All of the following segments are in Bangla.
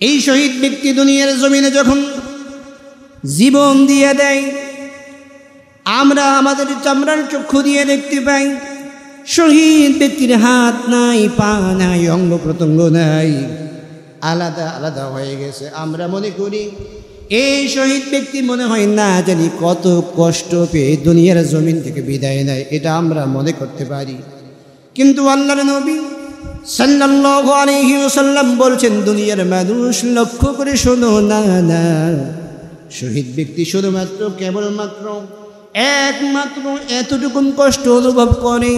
এই শহীদ ব্যক্তি দুনিয়ার জমিনে যখন জীবন দিয়ে দেয়, আমরা আমাদের চামড়ার চক্ষু দিয়ে দেখতে পাই শহীদ ব্যক্তির হাত নাই, পা নাই, অঙ্গ প্রত্যঙ্গ নাই, আলাদা আলাদা হয়ে গেছে। আমরা মনে করি এই শহীদ ব্যক্তি মনে হয় না জানি কত কষ্ট পেয়ে দুনিয়ার জমিন থেকে বিদায় নেয়, এটা আমরা মনে করতে পারি। কিন্তু আল্লাহর নবী সাল্লাল্লাহু আলাইহি ওয়াসাল্লাম বলছেন, দুনিয়ার মানুষ লক্ষ্য করে শোনো, না না, শহীদ ব্যক্তি শুধুমাত্র কেবলমাত্র একমাত্র এতটুকুন কষ্ট অনুভব করে,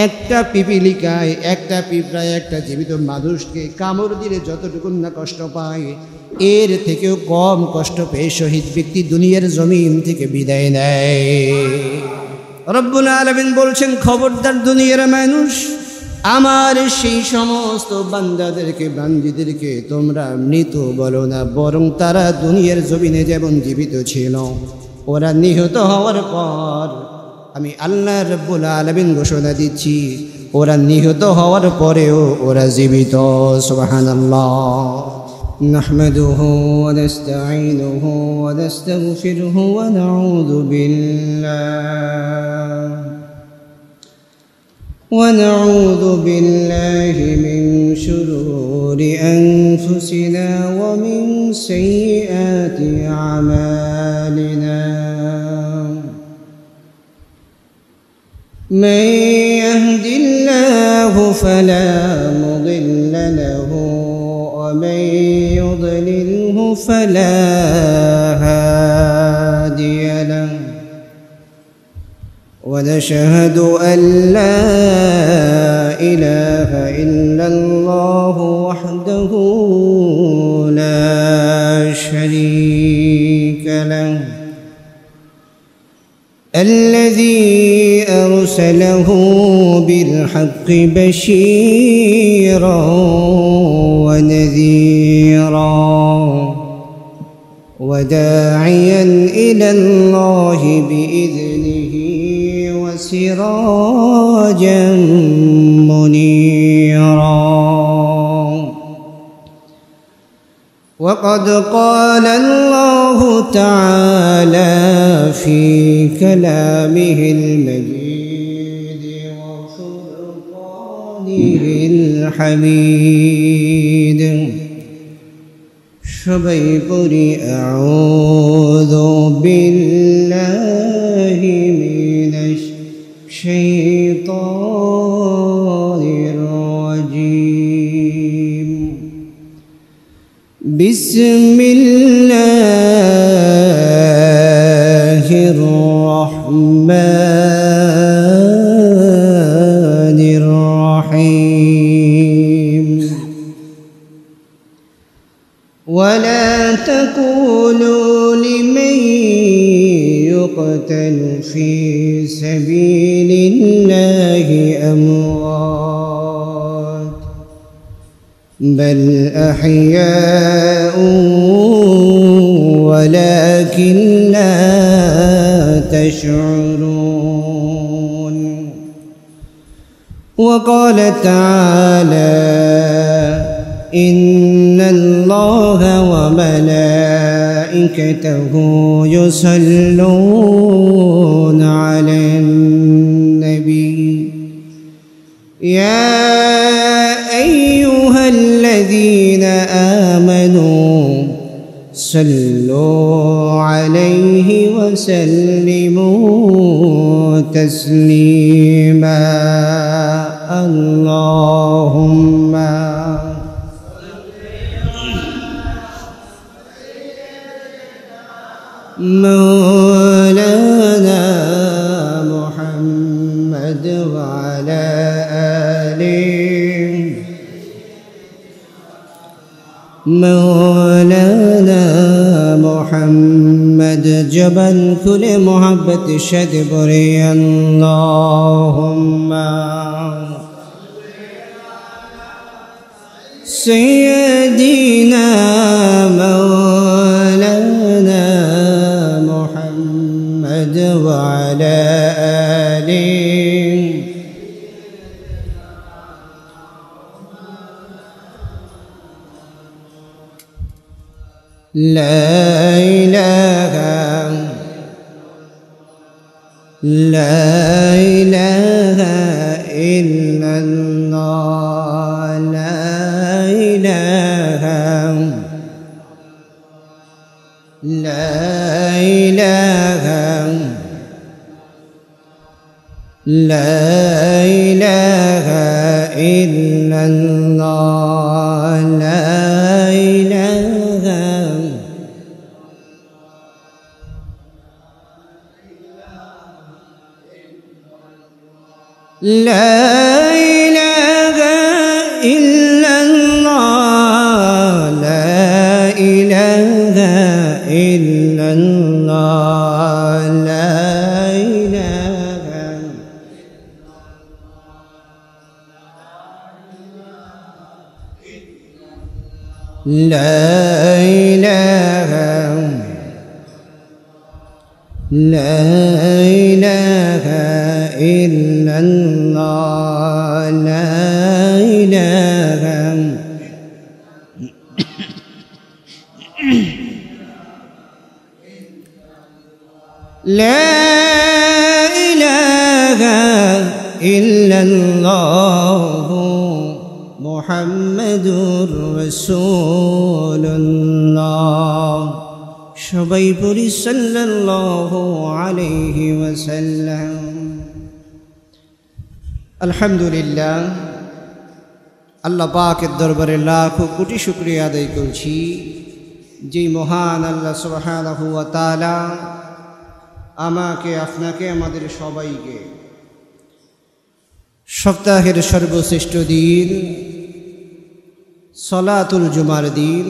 একটা পিপিলিকায়, একটা পিঁপড়ায় একটা জীবিত মানুষকে কামড় দিলে যতটুকুন না কষ্ট পায়, এর থেকেও কম কষ্ট পেয়ে শহীদ ব্যক্তি দুনিয়ার জমিন থেকে বিদায় নেয়। রব্বুল আলামিন বলছেন, খবরদার দুনিয়ার মানুষ, আমার সেই সমস্ত বান্দাদেরকে, বান্দীদেরকে তোমরা মৃত বলো না, বরং তারা দুনিয়ার জমিনে যেমন জীবিত ছিল, ওরা নিহত হওয়ার পর আমি আল্লাহ রব্বুল আলামিন ঘোষণা দিচ্ছি, ওরা নিহত হওয়ার পরেও ওরা জীবিত। সুবহানাল্লাহ। নাহমাদুহু ওয়া নাস্তাঈনুহু ওয়া নাস্তাগফিরুহু ওয়া নাউযু বিল্লাহি মিন শুরুরি আনফুসিনা ওয়া মিন সাইয়্যাতি আমালিনা। من يهد الله فلا مضل له ومن يضلله فلا هادي له ونشهد أن لا إله إلا الله وحده لا شريك له الذي أرسله بالحق بشيرا ونذيرا وداعيا إلى الله بإذنه وسراجا منيرا. وقد قال الله تعالى في كلامه المجيد وفرقانه الحميد. সবাই পড়ি আউযু বিল্লাহি মিনাশ শাইতানির রাজীম। বিসমিল্লাহির রহমানির রহিম। ولا تقولوا لمن يقتل في سبيل الله أموات بل أحياء ولكن لا تشعرون. وقال تعالى إن الله وملائكته يصلون على النبي يا أيها الذين آمنوا صلوا عليه وسلموا تسليما. اللهم مولانا محمد وعلى آله مولانا محمد جبل كل محبة شدبري. اللهم سيدنا مولانا محمد وعلى آله لا إله لا إله إلا الله لا إله لا إله لا إله إلا الله لا إله لا إله إلا الله لا إله إلا الله لا إله لا إله لا إله إلا الله لا إله لا إله إلا الله محمد رسول الله সবাই পড়ি সাল্লাল্লাহু আলাইহি ওয়াসাল্লাম। আলহামদুলিল্লাহ, আল্লাহ পাকের দরবারে লাখো কোটি শুকরিয়া আদায় করছি, যে মহান আল্লাহ সুবহানাহু ওয়া তাআলা আমাকে, আপনাকে, আমাদের সবাইকে সপ্তাহের সর্বশ্রেষ্ঠ দিন সলাতুল জুমার দিন,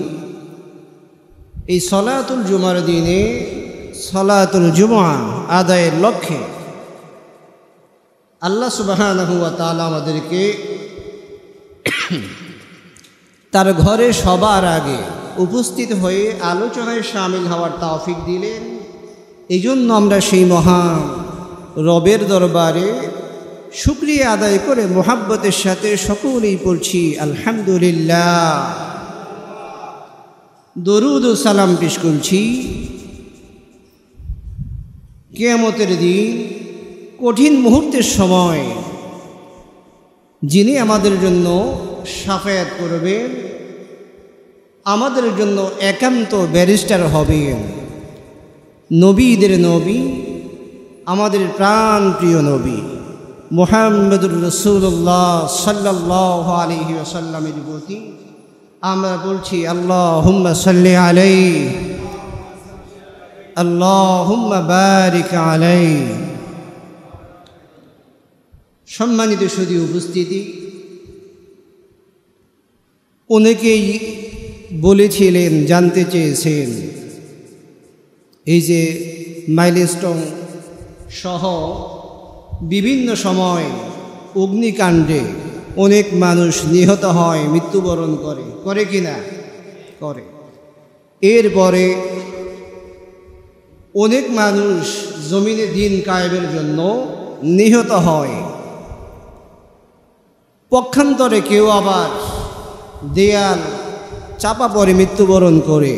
এই সলাতুল জুমার দিনে সলাতুল জুমা আদায়ের লক্ষ্যে আল্লাহ সুবহানাহু ওয়া তাআলা আমাদেরকে তার ঘরে সবার আগে উপস্থিত হয়ে আলোচনায় শামিল হওয়ার তৌফিক দিলেন। এই জন্য আমরা সেই মহান রবের দরবারে শুকরিয়া আদায় করে মোহাব্বতের সাথে সকলেই পড়ছি আলহামদুলিল্লাহ, দরুদ ও সালাম পেশ করছি। কিয়ামতের দিন কঠিন মুহূর্তের সময় যিনি আমাদের জন্য শাফায়াত করবেন, আমাদের জন্য একান্ত ব্যারিস্টার হবেন, নবীদের নবী, আমাদের প্রাণ প্রিয় নবী মুহাম্মদুর রাসূলুল্লাহ সাল্লাল্লাহু আলাইহি ওয়াসাল্লামের প্রতি আমরা বলছি আল্লাহুম্মা সাল্লি আলাইহি আল্লাহুম্মা বারিক আলাইহি। সম্মানিত সুধী উপস্থিতি, অনেকেই বলেছিলেন, জানতে চেয়েছেন, এই যে মাইলস্টোন সহ বিভিন্ন সময় অগ্নিকাণ্ডে অনেক মানুষ নিহত হয়, মৃত্যুবরণ করে কি না করে। এরপরে অনেক মানুষ জমিনে দিন কায়েমের জন্য নিহত হয়, পক্ষান্তরে কেউ আবার দেয়াল চাপা পড়ে মৃত্যুবরণ করে।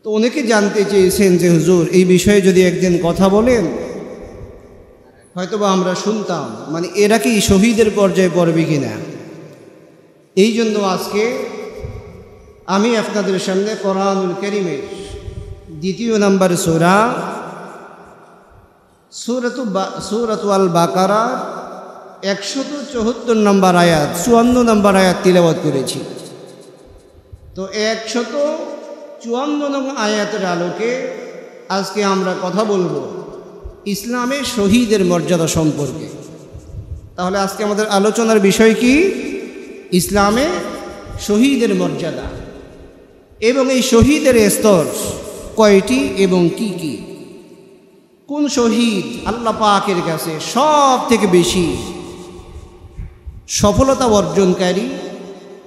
তো অনেকে জানতে চেয়েছেন যে হুজুর, এই বিষয়ে যদি একদিন কথা বলেন হয়তোবা আমরা শুনতাম, মানে এরা কি শহীদের পর্যায়ে পড়বে কিনা। এই জন্য আজকে আমি আপনাদের সামনে কোরআনুল কারীমের 2 নম্বর সূরা সূরাতুল বাকারা 174 নম্বর আয়াত, 54 নম্বর আয়াত তিলাওয়াত করেছি। তো 154 নম্বর আয়াতের আলোকে আজকে আমরা কথা বলবো ইসলামে শহীদের মর্যাদা সম্পর্কে। তাহলে আজকে আমাদের আলোচনার বিষয় কি? ইসলামে শহীদের মর্যাদা এবং এই শহীদের স্তর কয়টি এবং কি কি। কোন শহীদ আল্লাহ পাকের কাছে সব থেকে বেশি সফলতা অর্জনকারী,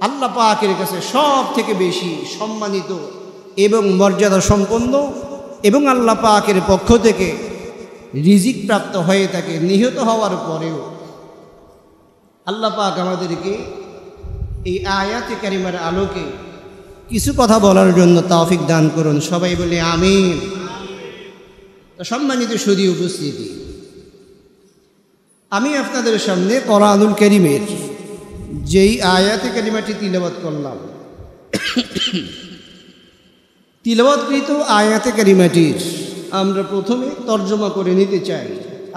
আল্লাহ পাকের কাছে সব থেকে বেশি সম্মানিত এবং মর্যাদা সম্পন্ন, এবং আল্লাহ পাকের পক্ষ থেকে রিজিক প্রাপ্ত হয়ে থাকে নিহত হওয়ার পরেও। আল্লাহ পাক আমাদেরকে এই আয়াতে কারিমার আলোকে কিছু কথা বলার জন্য তৌফিক দান করুন, সবাই বলে আমিন। তো সম্মানিত সুধী উপস্থিতি, আমি আপনাদের সামনে কোরআনুল কারীমের যেই আয়াতে কারিমাটি তিলাওয়াত করলাম, তিলাওয়াতকৃত আয়াতে কারিমাটির আমরা প্রথমে তর্জমা করে নিতে চাই।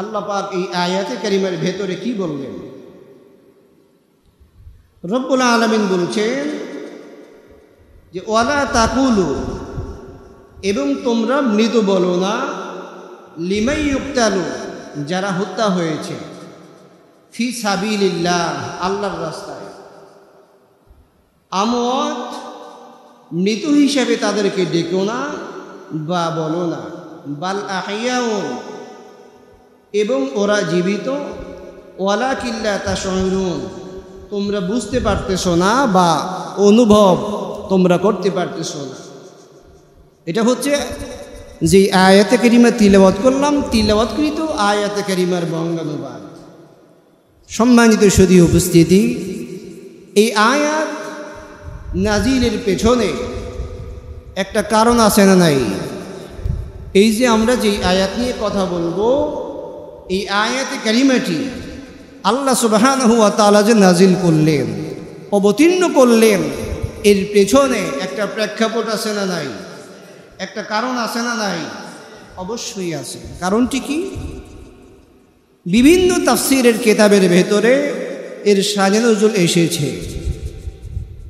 আল্লাহ পাক এই আয়াতে কারিমার ভেতরে কি বললেন? রব্বুল আলামিন বলছেন যে ওয়ালা তাকুলু, এবং তোমরা মৃত বলো না, লিমাই ইউক্তালু, যারা হত্যা হয়েছে, ফি সাবিলিল্লাহ, আল্লাহর রাস্তায়, আমওয়াত, মৃত হিসাবে তাদেরকে ডেকো না বা বলো না, বাল আহইয়াউন, এবং ওরা জীবিত, ওয়ালাকিল্লা তাশউরুন, তোমরা বুঝতে পারতেছো না বা অনুভব তোমরা করতে পারতেছো না। এটা হচ্ছে যে আয়াতে কারিমা তিলাওয়াত করলাম, তিলাওয়াতকৃত আয়াতে কারিমার বঙ্গানুবাদ। সম্মানিত সুধী উপস্থিতি, এই আয়াত নাজিলের পেছনে একটা কারণ আছে না নাই? এই যে আমরা যেই আয়াত নিয়ে কথা বলবো, এই আয়াতে কারিমাটি আল্লাহ সুবহানাহু ওয়া তাআলা যে নাজিল করলেন, অবতীর্ণ করলেন, এর পেছনে একটা প্রেক্ষাপট আছে না নাই? একটা কারণ আছে না নাই? অবশ্যই আছে। কারণটি কি? বিভিন্ন তাফসীরের কিতাবের ভেতরে এর শানে নুজুল এসেছে।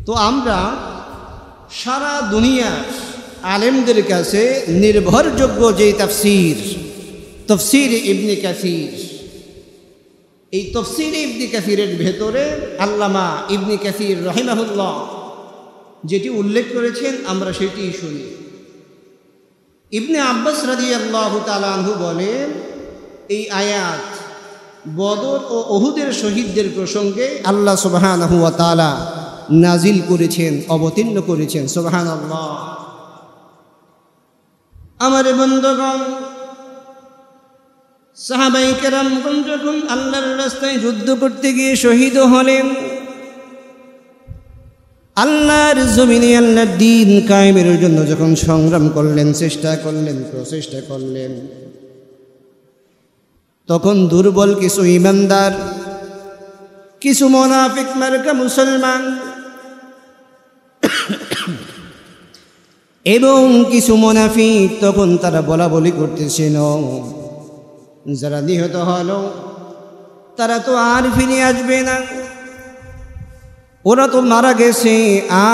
তো আমরা সারা দুনিয়ার আলেমদের কাছে নির্ভরযোগ্য যে তফসির ইবনে কাসির, এই তফসির ইবনে কাসিরের ভেতরে আল্লামা ইবনে কাসির রাহিমাহুল্লাহ যেটি উল্লেখ করেছেন, আমরা সেটি শুনি। ইবনে আব্বাস রাদিয়াল্লাহু তাআলা আনহু বলেন, এই আয়াত বদর ও উহুদের শহীদদের প্রসঙ্গে আল্লাহ সুবহানাহু ওয়া তাআলা নাজিল করেছেন, অবতীর্ণ করেছেন। সুবহানাল্লাহ। আমার বন্ধুগণ, সাহাবায়ে কেরামগণ যখন আল্লাহর রাস্তায় যুদ্ধ করতে গিয়ে শহীদ হলেন, আল্লাহর জমিনে আল্লাহর দ্বীন কায়েমের জন্য যখন সংগ্রাম করলেন, প্রচেষ্টা করলেন, তখন দুর্বল কিছু ঈমানদার, কিছু মুনাফিক মার্কা মুসলমান এবং কিছু মুনাফিক তখন তারা বলাবলি করতেছিল, যারা নিহত হলো তারা তো আর ফিরে আসবে না, ওরা তো মারা গেছে,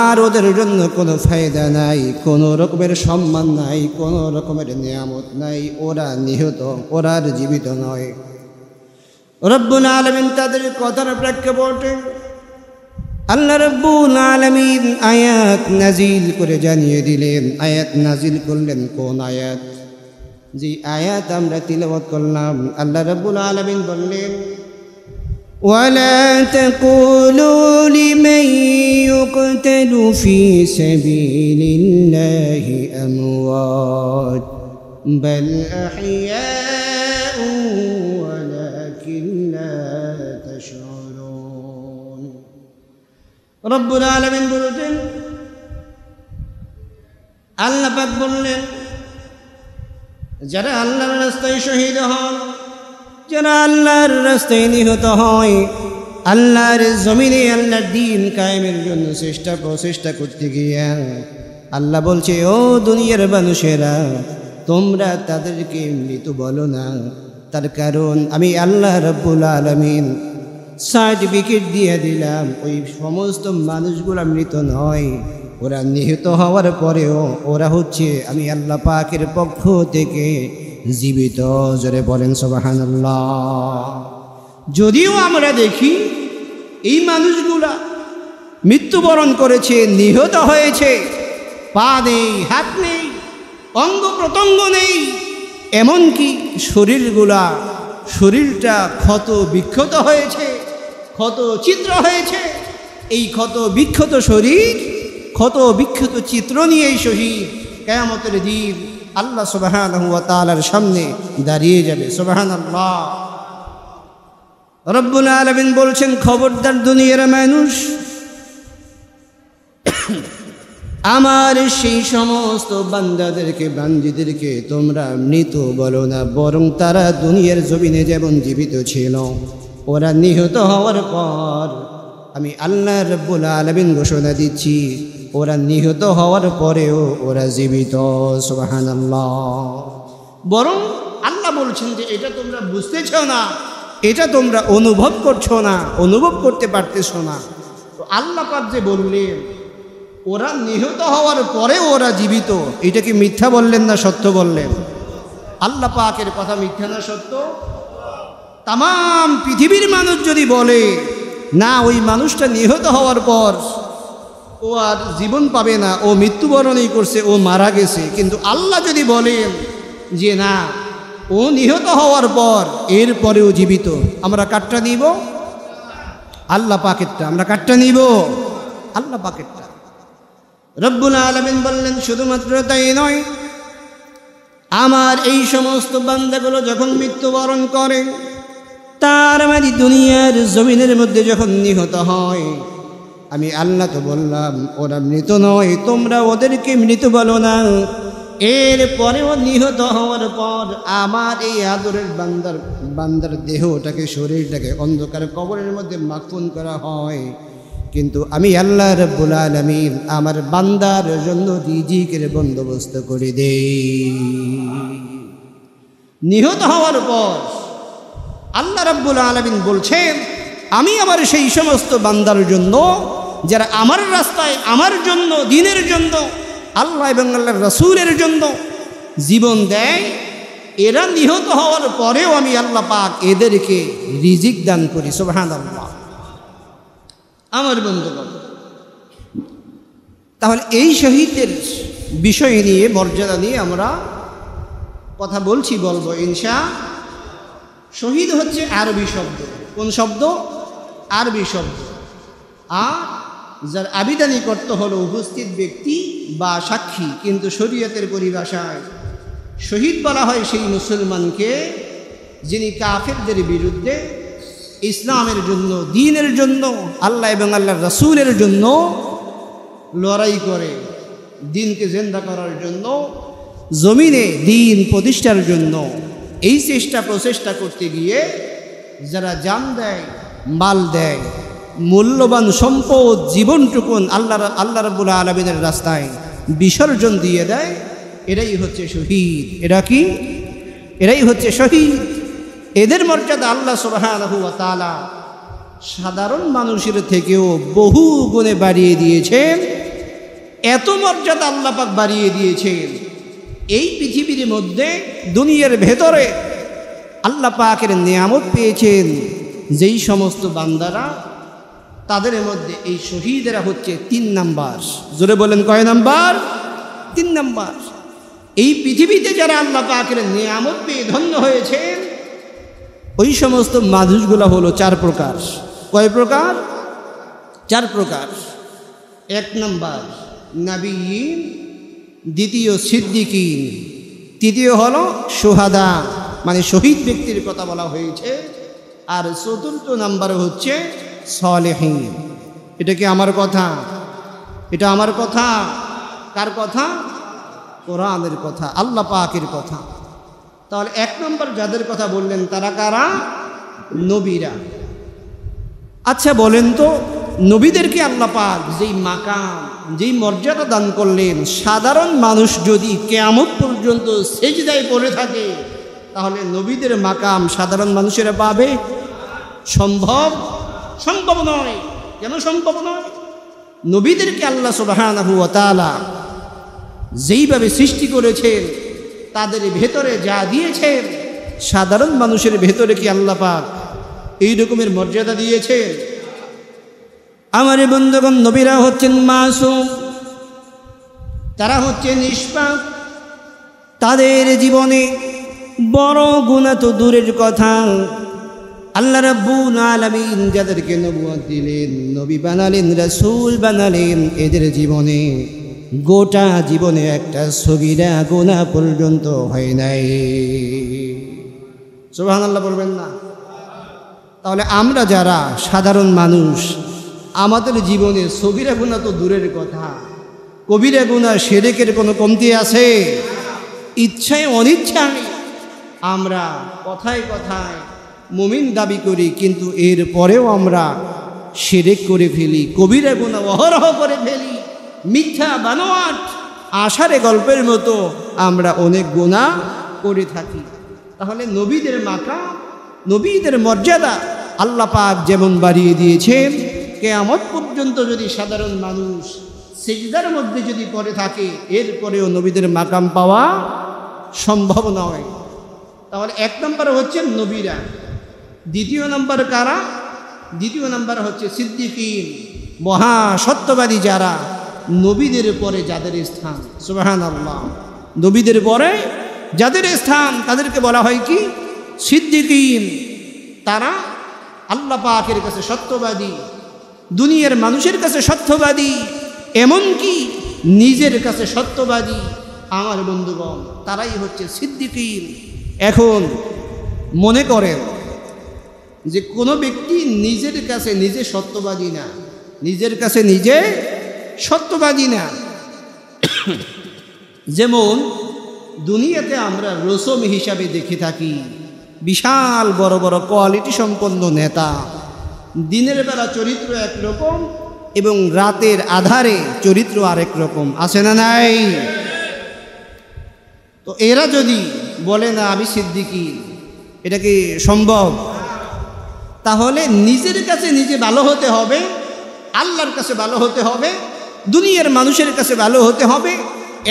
আর ওদের জন্য কোনো ফায়দা নাই, কোনো রকমের সম্মান নাই, কোনো রকমের নিয়ামত নাই, ওরা নিহত, ওরা আর জীবিত নয়। রব্বুল আলামিন তাদের কথার প্রেক্ষাপটে আল্লাহ রব্বুল আলামিন আয়াত নাজিল করে জানিয়ে দিলেন। আয়াত নাজিল করলেন কোন আয়াত? যে আয়াত আমরা তিলাওয়াত করলাম, আল্লাহ রব্বুল আলামিন বললেন, ولا تقولوا لمن يقتل في سبيل الله أموات بل أحياء ولكن لا تشعرون। رب العالمين বলতেন, আল্লাহ পাক বললেন, যারা আল্লাহর রাস্তায় শহীদ হন, যারা আল্লাহর রাস্তায় নিহত হয়, আল্লাহর জমিনে আল্লাহর দ্বীন কায়েমের জন্য প্রচেষ্টা করতে গিয়ে আল্লাহ বলছে, ও দুনিয়ার মানুষেরা, তোমরা তাদেরকে মৃত বলো না। তার কারণ আমি আল্লাহ রাব্বুল আলামিন সার্টিফিকেট দিয়ে দিলাম, ওই সমস্ত মানুষগুলো মৃত নয়, ওরা নিহত হওয়ার পরেও ওরা হচ্ছে আমি আল্লাহ পাকের পক্ষ থেকে জীবিত। জোরে বলেন সুবহানাল্লাহ। যদিও আমরা দেখি এই মানুষগুলা মৃত্যুবরণ করেছে, নিহত হয়েছে, পা নেই, হাত নেই, অঙ্গ প্রত্যঙ্গ নেই, এমনকি শরীরটা ক্ষত বিক্ষত হয়েছে, ক্ষত চিত্র হয়েছে। এই ক্ষত বিক্ষত শরীর, ক্ষত বিক্ষত চিত্র নিয়েই শহীদ কিয়ামতের দিন আল্লাহ সুবহানাহু ওয়া তাআলার সামনে দাঁড়িয়ে যাবে। সুবহানাল্লাহ। রব্বুল আলামিন বলছেন, খবরদার দুনিয়ার মানুষ, আমার সেই সমস্ত বান্দাদেরকে বান্দিদেরকে তোমরা মৃত বলো না, বরং তারা দুনিয়ার জমিনে যেমন জীবিত ছিল, ওরা নিহত হওয়ার পর আমি আল্লাহ রাব্বুল আলামিন ঘোষণা দিচ্ছি ওরা নিহত হওয়ার পরেও ওরা জীবিত। সুবহানাল্লাহ। বরং আল্লাহ বলছেন যে এটা তোমরা বুঝতেছ না, এটা তোমরা অনুভব করছো না, অনুভব করতে পারতেছ না। তো আল্লাহ পাক যে বললেন ওরা নিহত হওয়ার পরেও ওরা জীবিত, এটা কি মিথ্যা বললেন না সত্য বললেন? আল্লাহ পাকের কথা মিথ্যা না সত্য? তাম পৃথিবীর মানুষ যদি বলে না ওই মানুষটা নিহত হওয়ার পর ও আর জীবন পাবে না, ও মৃত্যুবরণই করছে, ও মারা গেছে, কিন্তু আল্লাহ যদি বলেন যে না ও নিহত হওয়ার পর এরপরেও জীবিত, আমরা কাটটা নিব? আল্লাহ পাকেরটা। আমরা কাটটা নিব? আল্লাহ পাকেরটা। রব্বুল আলামিন বললেন শুধুমাত্র তাই নয়, আমার এই সমস্ত বান্দাগুলো যখন মৃত্যুবরণ করে, তার মানে দুনিয়ার জমিনের মধ্যে যখন নিহত হয়, আমি আল্লাহ তো বললাম ওরা মৃত নয়, তোমরা ওদেরকে মৃত বলো না। এরপরেও নিহত হওয়ার পর আমার এই আদরের বান্দার দেহটাকে, শরীরটাকে অন্ধকার কবরের মধ্যে মাফুন করা হয়, কিন্তু আমি আল্লাহ রাব্বুল আলামিন আমার বান্দার জন্য রিজিকের বন্দোবস্ত করে দেই। নিহত হওয়ার পর আল্লাহ রাব্বুল আলামিন বলছেন আমি আমার সেই সমস্ত বান্দার জন্য যারা আমার রাস্তায়, আমার জন্য, দ্বীনের জন্য, আল্লাহ এবং আল্লাহর রাসূলের জন্য জীবন দেয়, এরা নিহত হওয়ার পরেও আমি আল্লাহ পাক এদেরকে রিজিক দান করি। সুবহানাল্লাহ। আমার বন্ধুগণ, তাহলে এই শহীদের বিষয় নিয়ে, মর্যাদা নিয়ে আমরা কথা বলবো ইনশাআল্লাহ। শহীদ হচ্ছে আরবি শব্দ। কোন শব্দ? আরবি শব্দ। আর যার আবিদানি করতে হলো উপস্থিত ব্যক্তি বা সাক্ষী, কিন্তু শরীয়তের পরিভাষায় শহীদ বলা হয় সেই মুসলমানকে যিনি কাফেরদের বিরুদ্ধে ইসলামের জন্য, দ্বীনের জন্য, আল্লাহ এবং আল্লাহর রাসূলের জন্য লড়াই করে, দ্বীনকে জিন্দা করার জন্য, জমিনে দ্বীন প্রতিষ্ঠার জন্য এই প্রচেষ্টা করতে গিয়ে যারা জান দেয়, মাল দেয়, মূল্যবান সম্পদ, জীবনটুকুন আল্লাহ রাব্বুল আলামিনের রাস্তায় বিসর্জন দিয়ে দেয়, এরাই হচ্ছে শহীদ। এরা কি? এরাই হচ্ছে শহীদ। এদের মর্যাদা আল্লাহ সুবহানাহু ওয়া তাআলা সাধারণ মানুষের থেকেও বহু গুণে বাড়িয়ে দিয়েছেন। এত মর্যাদা আল্লাহ পাক বাড়িয়ে দিয়েছেন, এই পৃথিবীর মধ্যে, দুনিয়ার ভেতরে আল্লাহ পাকের নিয়ামত পেয়েছেন যেই সমস্ত বান্দারা, তাদের মধ্যে এই শহীদেরা হচ্ছে 3 নাম্বার। জোরে বলেন কয় নাম্বার? 3 নাম্বার। এই পৃথিবীতে যারা আল্লাহ পাকের নিয়ামত পেয়ে ধন্য হয়েছেন, ওই সমস্ত মানুষগুলো হলো 4 প্রকার। কয় প্রকার? 4 প্রকার। 1 নাম্বার নবিয়্যিন, দ্বিতীয় সিদ্দিকিন, তৃতীয় হলো শুহাদা, মানে শহীদ ব্যক্তির কথা বলা হয়েছে, আর 4র্থ নাম্বার হচ্ছে সালেহীন। এটা কি আমার কথা? এটা আমার কথা? কার কথা? কোরআনের কথা, আল্লাহ পাকের কথা। তাহলে 1 নম্বর যাদের কথা বললেন তারা কারা? নবীরা। আচ্ছা বলেন তো, নবীদেরকে আল্লাহ পাক যেই মাকাম, যেই মর্যাদা দান করলেন, সাধারণ মানুষ যদি কিয়ামত পর্যন্ত সেজদায় পড়ে থাকে, তাহলে নবীদের মাকাম সাধারণ মানুষেরা পাবে? সম্ভব নয়। কেন সম্ভব নয়? নবীদেরকে আল্লাহ সুবহানাহু ওয়া তাআলা যেইভাবে সৃষ্টি করেছেন, তাদের ভেতরে যা দিয়েছেন, সাধারণ মানুষের ভেতরে কি আল্লাহ পাক এই রকমের মর্যাদা দিয়েছেন? আমার বন্ধুগণ, নবীরা হচ্ছেন মাসুম, তারা হচ্ছে নিষ্পাপ, তাদের জীবনে বড় গুনাহ তো দূরের কথা, আল্লাহ রাব্বুল আলামিন যাদেরকে নবুয়ত দিলেন, নবী বানালেন, রাসূল বানালেন, এদের জীবনে, গোটা জীবনে একটা সগীরা গুনাহ পর্যন্ত হয় নাই। সুবহানাল্লাহ বলবেন না? তাহলে আমরা যারা সাধারণ মানুষ, আমাদের জীবনে সগীরা গুনাহ তো দূরের কথা, কবিরা গুনাহ শিরকের কোনো কমতি আছে? ইচ্ছায় অনিচ্ছায় আমরা কথায় কথায় মুমিন দাবি করি, কিন্তু এর পরেও আমরা শিরক করে ফেলি, কবিরা গুনাহ অহরহ করে ফেলি, মিথ্যা বানোয়াট আষাঢ়ে গল্পের মতো আমরা অনেক গুনাহ করে থাকি। তাহলে নবীদের মাকাম, নবীদের মর্যাদা আল্লাহ পাক যেমন বাড়িয়ে দিয়েছেন, কিয়ামত পর্যন্ত যদি সাধারণ মানুষ সিজদার মধ্যে যদি পড়ে থাকে, এরপরেও নবীদের মাকাম পাওয়া সম্ভব নয়। তাহলে এক নম্বর হচ্ছে নবীরা। দ্বিতীয় নম্বর কারা? দ্বিতীয় নম্বর হচ্ছে সিদ্দিকীন, মহা সত্যবাদী যারা, নবীদের পরে যাদের স্থান, সুবহানাল্লাহ, নবীদের পরে যাদের স্থান তাদেরকে বলা হয় কি? সিদ্দিকীন। তারা আল্লাহ পাকের কাছে সত্যবাদী, দুনিয়ার মানুষের কাছে সত্যবাদী, এমনকি নিজের কাছে সত্যবাদী। আমার বন্ধুগণ, তারাই হচ্ছে সিদ্দিকীন। এখন মনে করেন যে কোনো ব্যক্তি নিজের কাছে নিজে সত্যবাদী না, নিজের কাছে নিজে সত্যবাদী না। যেমন দুনিয়াতে আমরা রসম হিসাবে দেখে থাকি বিশাল বড় বড় কোয়ালিটি সম্পন্ন নেতা, দিনের বেলা চরিত্র একরকম এবং রাতের আধারে চরিত্র আরেক রকম, আছে না নাই? তো এরা যদি বলে না আমি সিদ্দিকী, এটা কি সম্ভব? তাহলে নিজের কাছে নিজে ভালো হতে হবে, আল্লাহর কাছে ভালো হতে হবে, দুনিয়ার মানুষের কাছে ভালো হতে হবে,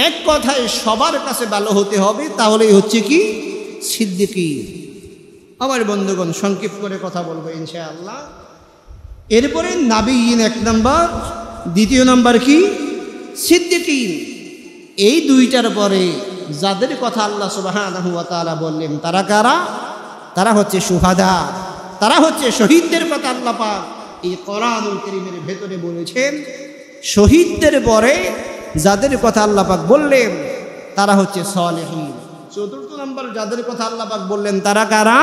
এক কথায় সবার কাছে ভালো হতে হবে। তাহলেই হচ্ছে কি? সিদ্দিকী। আমার বন্ধুগণ, সংক্ষেপ করে কথা বলবো ইনশাআল্লাহ। এরপরে নাবিয়িন এক নম্বর, দ্বিতীয় নম্বর কি? সিদ্দিকীন। এই দুইটার পরে যাদের কথা আল্লাহ সুবহানাহু ওয়া তাআলা বললেন তারা কারা? তারা হচ্ছে শুহাদা, তারা হচ্ছে শহীদদের কথা আল্লাহ পাক এই কোরআনুল কারীমের ভেতরে বলেছেন। শহীদদের পরে যাদের কথা আল্লাহ পাক বললেন তারা হচ্ছে সালেহীন। চতুর্থ নম্বর যাদের কথা আল্লাহ পাক বললেন তারা কারা?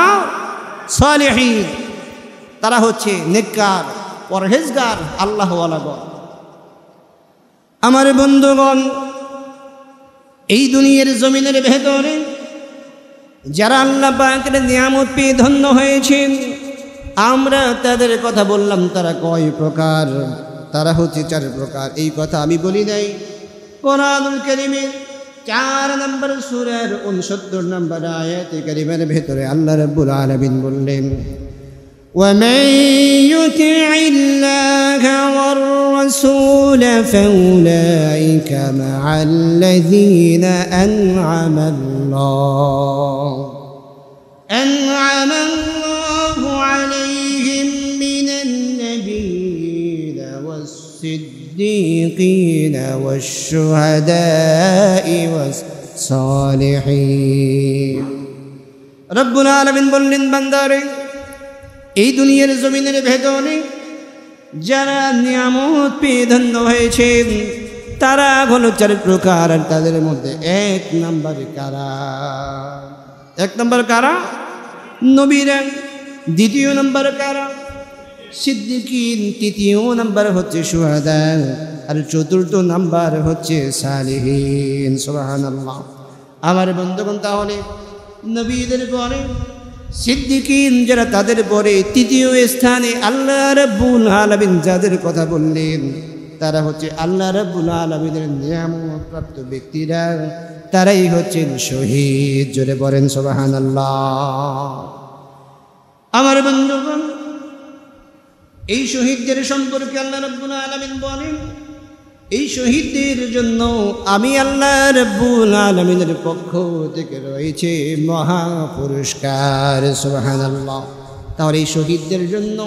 সালেহীন। তারা হচ্ছে নেককার, পরহেজগার, আল্লাহওয়ালাগণ। আমার বন্ধুগণ, এই দুনিয়ার জমিনের ভেতরে যারা আল্লাহ পাকের নিয়ামত পেয়ে ধন্য হয়েছেন, আমরা তাদের কথা বললাম। তারা কয় প্রকার? তারা হচ্ছে 4 প্রকার। এই কথা আমি বলি নাই, কোরআনুল কারীমের 4 নম্বর সূরার 69 নম্বর আয়াতে কারীমের ভেতরে আল্লাহ রাব্বুল আলামিন বললেন, وَمَن يُطِعِ اللَّهَ وَالرَّسُولَ فَأُولَٰئِكَ مَعَ الَّذِينَ أَنْعَمَ اللَّهُ عَلَيْهِم مِّنَ النَّبِيِّينَ وَالصِّدِّيقِينَ وَالشُّهَدَاءِ وَالصَّالِحِينَ। রব্বুল আলামিন বললেন, বান্দারে, এই দুনিয়ার জমিনের ভেতরে যারা নিয়ামত পেয়ে ধন্য হয়েছেন তারা হলো 4 প্রকার। আর তাদের মধ্যে 1 নম্বরে কারা? 1 নম্বর কারা? নবীরা। দ্বিতীয় নম্বর কারা? সিদ্দিকীন। তৃতীয় নম্বর হচ্ছে শুহাদা। আর চতুর্থ নম্বর হচ্ছে সালেহীন। সুবহানাল্লাহ। আমার বন্ধুগণ, তাহলে নবীদের পরে সিদ্দিকীন যারা, তাদের পরে তৃতীয় স্থানে আল্লাহ রাব্বুল আলামিন যাদের কথা বললেন তারা হচ্ছে আল্লাহ রাব্বুল আলামিনের নিয়ামত প্রাপ্ত ব্যক্তিরা, তারাই হচ্ছেন শহীদ। জোরে বলেন সুবহানাল্লাহ। আমার বন্ধুগণ, এই শহীদদের সম্পর্কে আল্লাহ রাব্বুল আলামিন বলেন, এই শহীদদের জন্য আমি আল্লাহ রাব্বুল আলামিনের পক্ষ থেকে রয়েছে মহা পুরস্কার। সুবহানাল্লাহ। তাহলে এই শহীদদের জন্য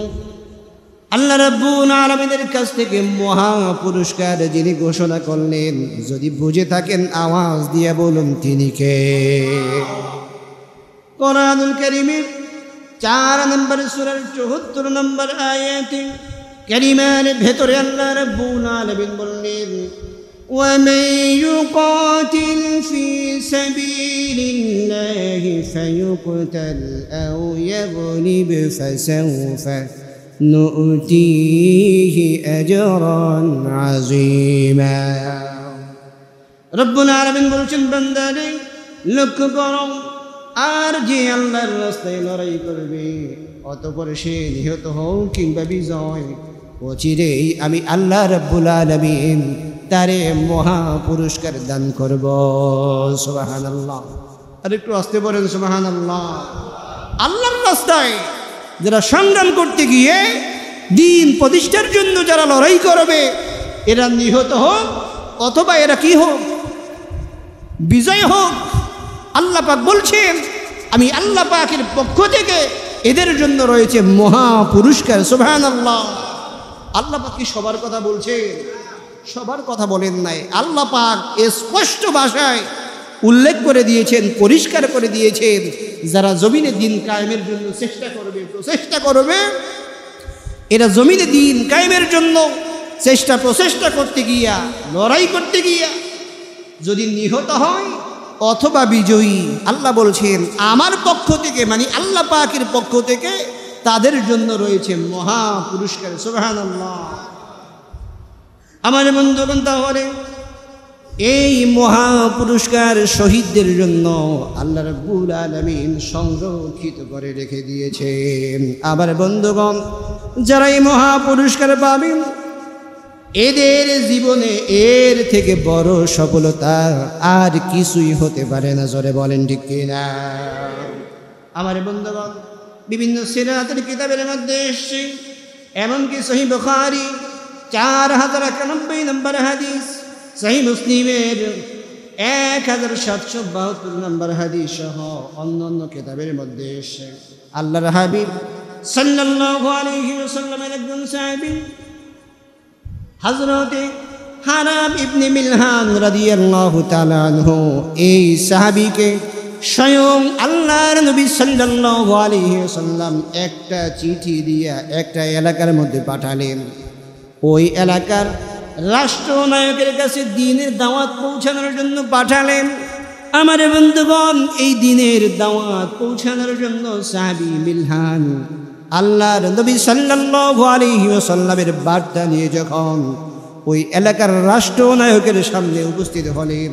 আল্লাহ রাব্বুল আলামিনের কাছ থেকে মহা পুরস্কার যিনি ঘোষণা করলেন, যদি বুঝে থাকেন আওয়াজ দিয়ে বলুন তিনি কে? কোরআনুল কারীমের 4 নম্বর সূরার 74 নম্বর আয়াতে কারিমার ভেতরে আল্লাহ রাব্বুল আলামিন বললেন, وَمَن يُقَاتِلْ فِي سَبِيلِ اللَّهِ فَيُقْتَلْ أَوْ يَغْلِبْ فَسَوْفَ نُؤْتِيهِ أَجْرًا عَظِيمًا। রব্বুল আলামিন বলছেন বান্দারে লক্ষ্য করো, আর যে আল্লাহর রাস্তায় লড়াই করবে অতঃপর সে নিহত হোক কিংবা বিজয়, অচিরেই আমি আল্লাহ রব্বুল আলামিন তারে মহা পুরস্কার দান করব। সুবহানাল্লাহ। আর একটু আসতে বলেন সুবহানাল্লাহ। আল্লাহর রাস্তায় যারা সংগ্রাম করতে গিয়ে দিন প্রতিষ্ঠার জন্য যারা লড়াই করবে, এরা নিহত হোক অথবা এরা কি হোক, বিজয় হোক, আল্লাহ পাক বলছেন আমি আল্লাহ পাকের পক্ষ থেকে এদের জন্য রয়েছে মহা পুরস্কার। সুবহানাল্লাহ। আল্লাহ পাক কি সবার কথা বলছেন? সবার কথা বলেন নাই। আল্লাহ পাক স্পষ্ট ভাষায় উল্লেখ করে দিয়েছেন, পরিষ্কার করে দিয়েছেন, যারা জমিনে দিন কায়েমের জন্য চেষ্টা করবে, প্রচেষ্টা করবে, এরা জমিনে দিন কায়েমের জন্য প্রচেষ্টা করতে গিয়া, লড়াই করতে গিয়া যদি নিহত হয় অথবা বিজয়ী, আল্লাহ বলছেন আমার পক্ষ থেকে, মানে আল্লাহ পাকের পক্ষ থেকে তাদের জন্য রয়েছে মহা পুরস্কার। সুবহানাল্লাহ। আমার বন্ধুগণ, তাহলে এই মহা পুরস্কার শহীদদের জন্য আল্লাহ রাব্বুল আলামিন সংরক্ষিত করে রেখে দিয়েছেন। আমার বন্ধুগণ, যারা এই মহা পুরস্কার পাবেন এদের জীবনে এর থেকে বড় সফলতা আর কিছুই হতে পারে না। জোরে বলেন ঠিক কিনা? আমার বন্ধুগণ, বিভিন্ন সিরাতের কিতাবের মধ্যে এসেছে, এমনকি সহিহ বুখারী 4091 নম্বর হাদিস, সহিহ মুসলিমের 1772 নম্বর হাদিস সহ অন্যান্য কিতাবের মধ্যে এসেছে আল্লাহর হাবিব সাল্লাল্লাহু আলাইহি ওয়াসাল্লামের একজন সাহাবী হযরতে হারাম ইবনে মিলহান রাদিয়াল্লাহু তাআলা আনহু, এই সাহাবীকে স্বয়ং আল্লাহর নবী সাল্লাল্লাহু আলাইহি ওয়াসাল্লাম একটা চিঠি দিয়া একটা এলাকার মধ্যে পাঠালেন। ওই এলাকার রাষ্ট্রনায়কের কাছে দ্বীনের দাওয়াত পৌঁছানোর জন্য পাঠালেন। আমার বন্ধুগণ, এই দ্বীনের দাওয়াত পৌঁছানোর জন্য সাহাবী মিলহান আল্লাহর নবী সাল্লাল্লাহু আলাইহি ওয়াসাল্লামের বার্তা নিয়ে যখন ওই এলাকার রাষ্ট্রনায়কের সামনে উপস্থিত হলেন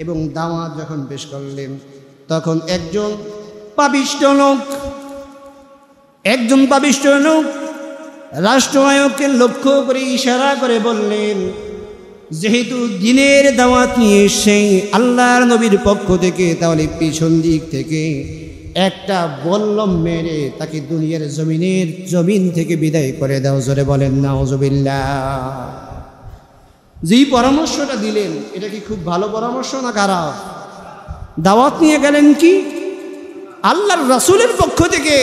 এবং দাওয়াত যখন পেশ করলেন, তখন একজন পাপিষ্ঠ লোক রাষ্ট্রনায়ককে লক্ষ্য করে ইশারা করে বললেন, যেহেতু দ্বীনের দাওয়াত নিয়ে সেই আল্লাহর নবীর পক্ষ থেকে, তাহলে পিছন দিক থেকে একটা বল্লম মেরে তাকে দুনিয়ার জমিন থেকে বিদায় করে দাও। জোরে বলেন নাউজুবিল্লাহ। যেই পরামর্শটা দিলেন, এটা কি খুব ভালো পরামর্শ না খারাপ? দাওয়াত নিয়ে গেলেন কি আল্লাহর রাসূলের পক্ষ থেকে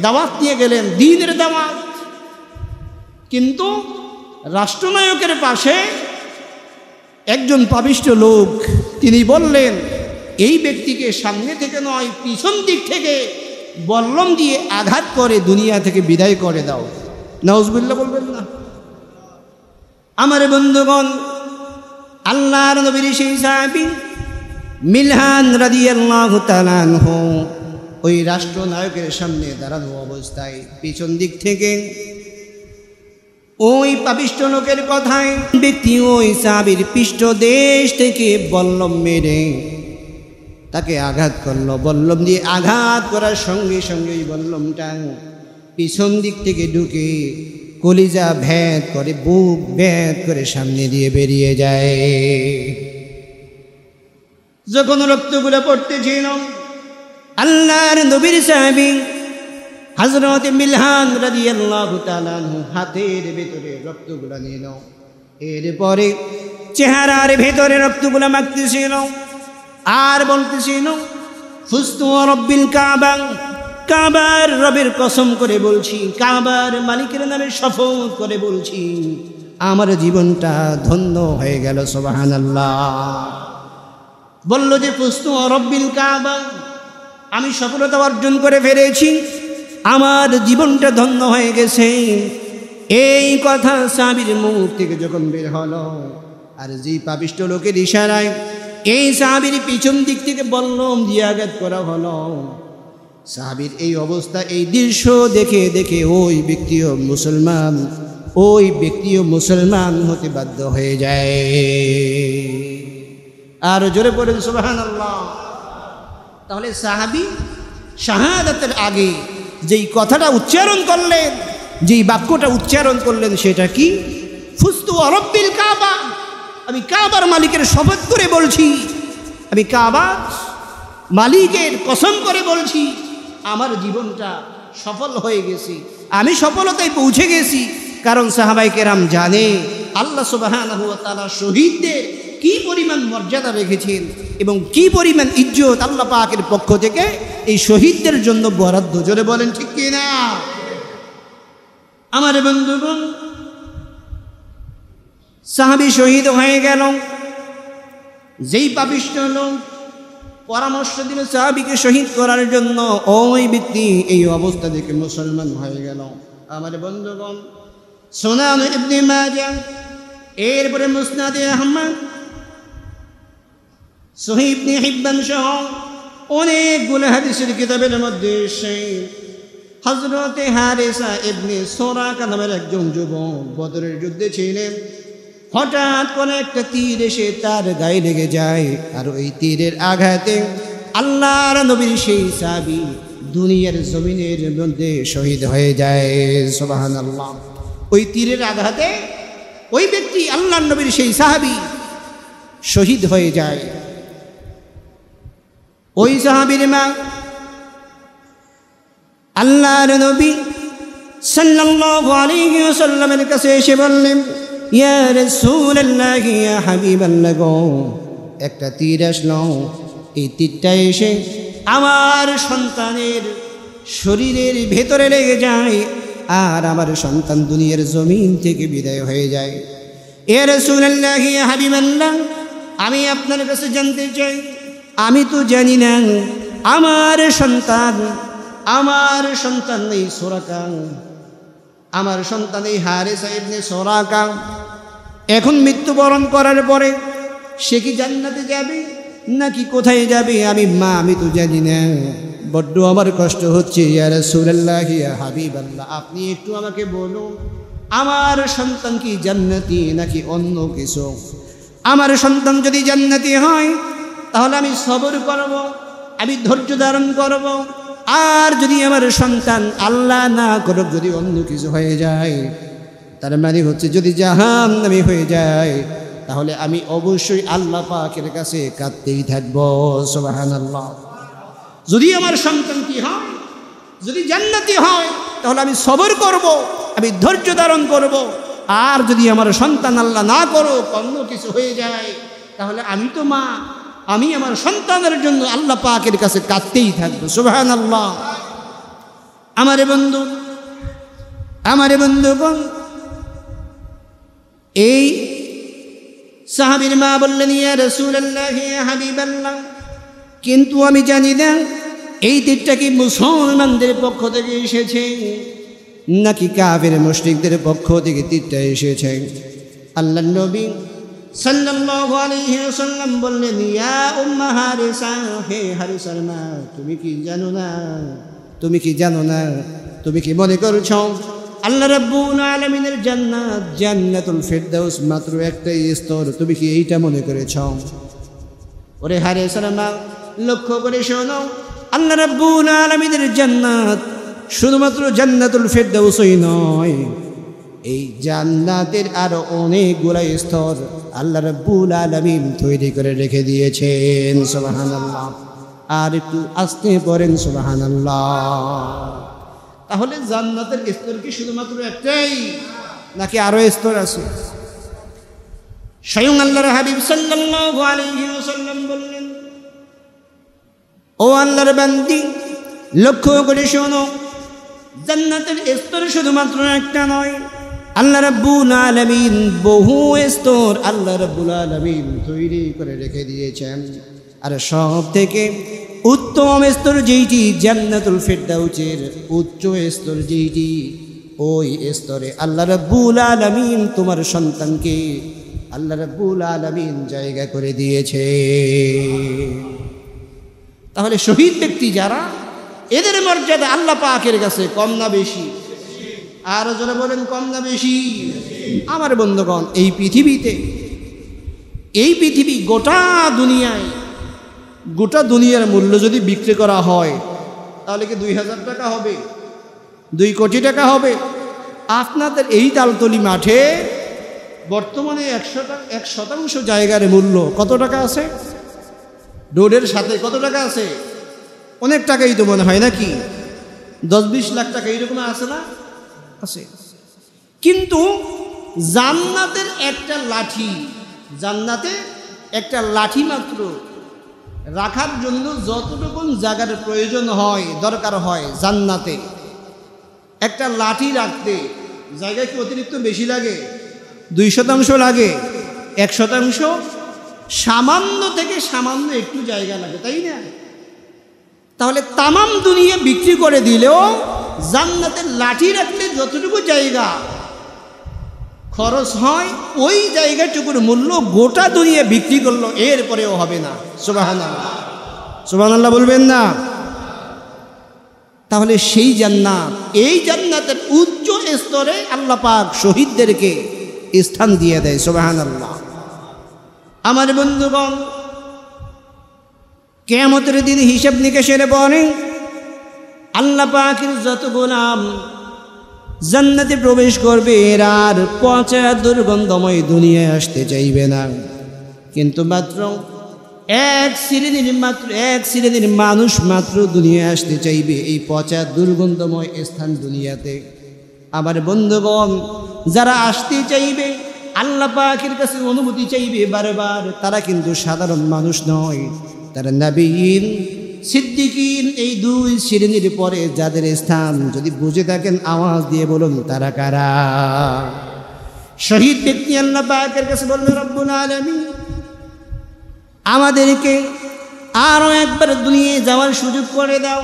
দাওয়াত নিয়ে গেলেন, দ্বীনের দাওয়াত, কিন্তু রাষ্ট্রনায়কের পাশে একজন পাপিষ্ঠ লোক, তিনি বললেন এই ব্যক্তিকে সামনে থেকে নয় পিছন দিক থেকে বল্লম দিয়ে আঘাত করে দুনিয়া থেকে বিদায় করে দাও। নাউজুবিল্লাহ বলবেন না? আমার বন্ধুগণ, আল্লাহর নবীর সেই সাহাবী মিলহান রাদিয়াল্লাহু তাআলা আনহু ওই রাষ্ট্রনায়কের সামনে দাঁড়ানো অবস্থায় পিছন দিক থেকে ওই পাপিষ্ঠ লোকের কথায় ব্যক্তি ওই সাহাবীর পৃষ্ঠদেশ থেকে বল্লম মেরে তাকে আঘাত করলো। বল্লম দিয়ে আঘাত করার সঙ্গে সঙ্গে ওই বল্লমটা পিছন দিক থেকে ঢুকে কলিজা ভেদ করে, বুক ভেদ করে সামনে দিয়ে বেরিয়ে যায়। যখন রক্তগুলো পড়তেছিল, আল্লাহর নবীর সাহাবী হযরত মিলহান রাদিয়াল্লাহু তাআলা আনহু হাতের ভেতরে রক্তগুলো নিল, এরপরে চেহারার ভেতরে রক্তগুলো মাখতেছিল আর বলতেছিল, ফুস্তু রব্বিল কাবা, কাবার রবের কসম করে বলছি, কাবার মালিকের নামে শপথ করে বলছি, আমার জীবনটা ধন্য হয়ে গেল। সুবহানাল্লাহ। বলল যে ফুস্তু রব্বিল কাবা, আমি সফলতা অর্জন করে ফেলেছি, আমার জীবনটা ধন্য হয়ে গেছে। এই কথা সাহাবীর মুখ থেকে যখন বের হলো, আর যে পাপিষ্ঠ লোকের ইশারায় এই সাহাবীর পিছন দিক থেকে বল্লম দিয়ে আঘাত করা হলো, সাহাবীর এই অবস্থা, এই দৃশ্য দেখে দেখে ওই ব্যক্তিও মুসলমান হতে বাধ্য হয়ে যায়। আর জোরে পড়েন সুবহানাল্লাহ। তাহলে সাহাবী শাহাদাতের আগে যেই কথাটা উচ্চারণ করলেন, যেই বাক্যটা উচ্চারণ করলেন, সেটা কি? ফুস্তু রব্বিল কাবা, আমি কাবার মালিকের শপথ করে বলছি, আমি কাবার মালিকের কসম করে বলছি, আমার জীবনটা সফল হয়ে গেছে, আমি সফলতায় পৌঁছে গেছি। কারণ সাহাবায়ে কেরাম জানে আল্লাহ সুবহানাহু ওয়া তাআলা শহীদদের কি পরিমাণ মর্যাদা রেখেছেন এবং কি পরিমাণ ইজ্জত আল্লাহ পাকের পক্ষ থেকে এই শহীদদের জন্য বরাদ্দ। জোরে বলেন ঠিক কি না? আমার বন্ধুগণ, সাহাবী শহীদ হয়ে গেল। যেই পাপিষ্ঠ লোক পরামর্শ দিল সাহাবীকে শহীদ করার জন্য, ওই ব্যক্তি এই অবস্থা দেখে মুসলমান হয়ে গেল। আমার বন্ধুগণ, সুনান ইবনে মাজাহ, এরপরে মুসনাদে আহমদ, সহিহ ইবনে হিব্বান সহ অনেকগুলো হাদিসের কিতাবের মধ্যে সেই হযরতে হারেসা ইবনে সুরাকা নামের একজন যুবক বদরের যুদ্ধে ছিলেন। হঠাৎ করে একটা তীর এসে তার গায়ে লেগে যায়, আর ওই তীরের আঘাতে আল্লাহর নবীর সেই সাহাবী দুনিয়ার জমিনের মধ্যে শহীদ হয়ে যায়। সুবহানাল্লাহ। ওই তীরের আঘাতে ওই ব্যক্তি আল্লাহর নবীর সেই সাহাবী শহীদ হয়ে যায়। ওই সাহাবীর মা আল্লাহর নবী সাল্লাল্লাহু আলাইহি ওয়াসাল্লামের কাছে এসে বললেন, ইয়া রাসূলুল্লাহ, ইয়া হাবিবাল্লাহ গো, একটা তীর আসলো, এই তীরটা এসে আমার সন্তানের শরীরের ভেতরে লেগে যায়, আর আমার সন্তান দুনিয়ার জমিন থেকে বিদায় হয়ে যায়। ইয়া রাসূলুল্লাহ, ইয়া হাবিবাল্লাহ, আমি আপনার কাছে জানতে চাই, আমি তো জানি না আমার সন্তান এই সুরাকা, আমার সন্তান এই হারেসা ইবনে সুরাকা এখন মৃত্যুবরণ করার পরে সে কি জান্নাতে যাবে নাকি কোথায় যাবে? আমি তো জানি না, বড্ড আমার কষ্ট হচ্ছে। ইয়া রাসূলুল্লাহ, ইয়া হাবিবাল্লাহ, আপনি একটু আমাকে বলুন, আমার সন্তান কি জান্নাতি নাকি অন্য কিছু? আমার সন্তান যদি জান্নাতি হয় তাহলে আমি সবর করব, আমি ধৈর্য ধারণ করব। আর যদি আমার সন্তান আল্লাহ না করুক যদি অন্য কিছু হয়ে যায়, তার মানে হচ্ছে যদি জাহান্নামী হয়ে যায়, তাহলে আমি অবশ্যই আল্লাহ পাকের কাছে কাঁদতেই থাকব। সুবহানাল্লাহ। যদি আমার সন্তান কি হয়, যদি জান্নাতি হয়, তাহলে আমি সবর করব, আমি ধৈর্য ধারণ করব। আর যদি আমার সন্তান আল্লাহ না করুক অন্য কিছু হয়ে যায়, তাহলে আমি তো মা, আমি আমার সন্তানের জন্য আল্লাহ পাকের কাছে কাঁদতেই থাকবো। সুবহানাল্লাহ। আমার বন্ধুগণ, এই সাহাবীর মা বললেন, ইয়া রাসূলুল্লাহ, ইয়া হাবিবাল্লাহ, কিন্তু আমি জানি না এই তীরটা কি মুসলমানদের পক্ষ থেকে এসেছে নাকি কাফের মুশরিকদের পক্ষ থেকে তীরটা এসেছে। আল্লাহর নবী সাল্লাল্লাহু আলাইহি ওয়াসাল্লাম বললেন, ইয়া উম্মা হারিসা, হে হারিসার মা, তুমি কি জানো না, তুমি কি মনে করছো আল্লাহ রাব্বুল আলামিনের জান্নাত, জান্নাতুল ফিরদাউস মাত্র একটাই স্তর? তুমি কি এইটা মনে করেছো? ওরে হারিসার মা, লক্ষ্য করে শোনো, আল্লাহ রাব্বুল আলামিনের জান্নাত শুধুমাত্র জান্নাতুল ফিরদাউসই নয়, এই জান্নাতের আরো অনেকগুলো স্তর আল্লাহ রাব্বুল আলামিন তৈরি করে রেখে দিয়েছেন। সুবহানাল্লাহ। আর একটু আস্তে পড়েন সুবহানাল্লাহ। তাহলে জান্নাতের স্তর কি শুধুমাত্র একটাই নাকি আরো স্তর আছে? স্বয়ং আল্লাহর হাবিব সাল্লাল্লাহু আলাইহি ওয়াসাল্লাম বললেন, ও আল্লাহর বান্দি, লক্ষ্য করে শোনো, জান্নাতের স্তর শুধুমাত্র একটা নয়, আল্লাহ রাব্বুল আলামিন বহু স্তর আল্লাহ রাব্বুল আলামিন তৈরি করে রেখে দিয়েছেন। আর সব থেকে উত্তম স্তর যেইটি জান্নাতুল ফিরদাউসের উচ্চ স্তর যেইটি, ওই স্তরে আল্লাহ রাব্বুল আলামিন তোমার সন্তানকে আল্লাহ রাব্বুল আলামিন জায়গা করে দিয়েছে। তাহলে শহীদ ব্যক্তি যারা, এদের মর্যাদা আল্লাহ পাকের কাছে কম না বেশি? আরো জোরে বলেন, কম না বেশি? আমার বন্ধুগণ, এই পৃথিবীতে এই পৃথিবী গোটা দুনিয়ার মূল্য যদি বিক্রি করা হয় তাহলে কি 2000 টাকা হবে, 2 কোটি টাকা হবে? আপনাদের এই তালতলি মাঠে বর্তমানে 1% জায়গার মূল্য কত টাকা আছে? রোডের সাথে কত টাকা আছে? অনেক টাকাই তো মনে হয় নাকি? 10-20 লাখ টাকা এইরকম আছে না? আছে। কিন্তু জান্নাতে একটা লাঠি মাত্র রাখার জন্য যতটুকু জায়গার প্রয়োজন হয়, দরকার হয়, জান্নাতে একটা লাঠি রাখতে জায়গা কি অতিরিক্ত বেশি লাগে? 2% লাগে, 1%? সামান্য থেকে সামান্য একটু জায়গা লাগে, তাই না? তাহলে তামাম দুনিয়া বিক্রি করে দিলেও জান্নাতের লাঠি রাখলে যতটুকু জায়গা খরচ হয় ওই জায়গাটুকুর মূল্য গোটা দুনিয়া বিক্রি করলো এরপরেও হবে না। সুবহানাল্লাহ, সুবহানাল্লাহ বলবেন না? তাহলে সেই জান্নাত, এই জান্নাতের উচ্চ স্তরে আল্লাহ পাক শহীদদেরকে স্থান দিয়ে দেয়। সুবহানাল্লাহ। আমার বন্ধুগণ, কিয়ামতের দিন হিসাব নিকেশের পরে আল্লাহ পাকের যত গোলাম জান্নাতে প্রবেশ করবে এরা আর পচা দুর্গন্ধময় দুনিয়ায় আসতে চাইবে না। কিন্তু মাত্র এক শ্রেণীর মানুষ মাত্র দুনিয়ায় আসতে চাইবে এই পচা দুর্গন্ধময় স্থান দুনিয়াতে। আমার বন্ধুগণ, যারা আসতে চাইবে আল্লাহ পাকের কাছে অনুমতি চাইবে বারবার, তারা কিন্তু সাধারণ মানুষ নয়, তারা নবীন সিদ্দিকিন, এই 2 শ্রেণীর পরে যাদের স্থান যদি বুঝে থাকেন আওয়াজ দিয়ে বলুন তারা কারা? শহীদ ব্যক্তি আল্লাহ পাকের কাছে বললেন, রব্বুল আলামিন আমাদেরকে আরো একবার দুনিয়ায় যাওয়ার সুযোগ করে দাও,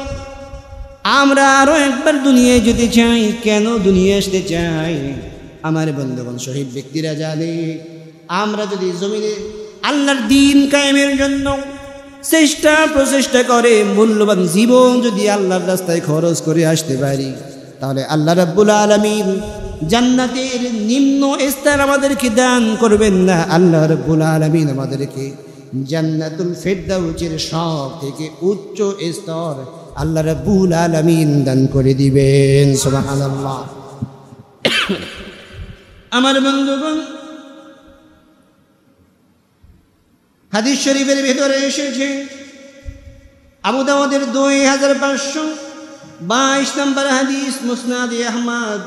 আমরা আরো একবার দুনিয়ায় যেতে চাই। কেন দুনিয়ায় আসতে চাই? আমার বন্ধুগণ, শহীদ ব্যক্তিরা জানে আমরা যদি জমিনে আল্লাহর দ্বীন কায়েমের জন্য প্রচেষ্টা করে মূল্যবান জীবন যদি আল্লাহর রাস্তায় খরচ করে আসতে পারি, তাহলে আল্লাহ রাব্বুল আলামিন জান্নাতের নিম্ন স্তর আমাদেরকে দান করবেন না, আল্লাহ রাব্বুল আলামিন আমাদেরকে জান্নাতুল ফেরদাউসের সব থেকে উচ্চ স্তর আল্লাহ রাব্বুল আলামিন দান করে দিবেন। সুবহানাল্লাহ। আমার বন্ধুগণ, হাদিস শরীফের ভেতরে এসেছে, আবু দাউদের 2522 নম্বর হাদিস, মুসনাদে আহমদ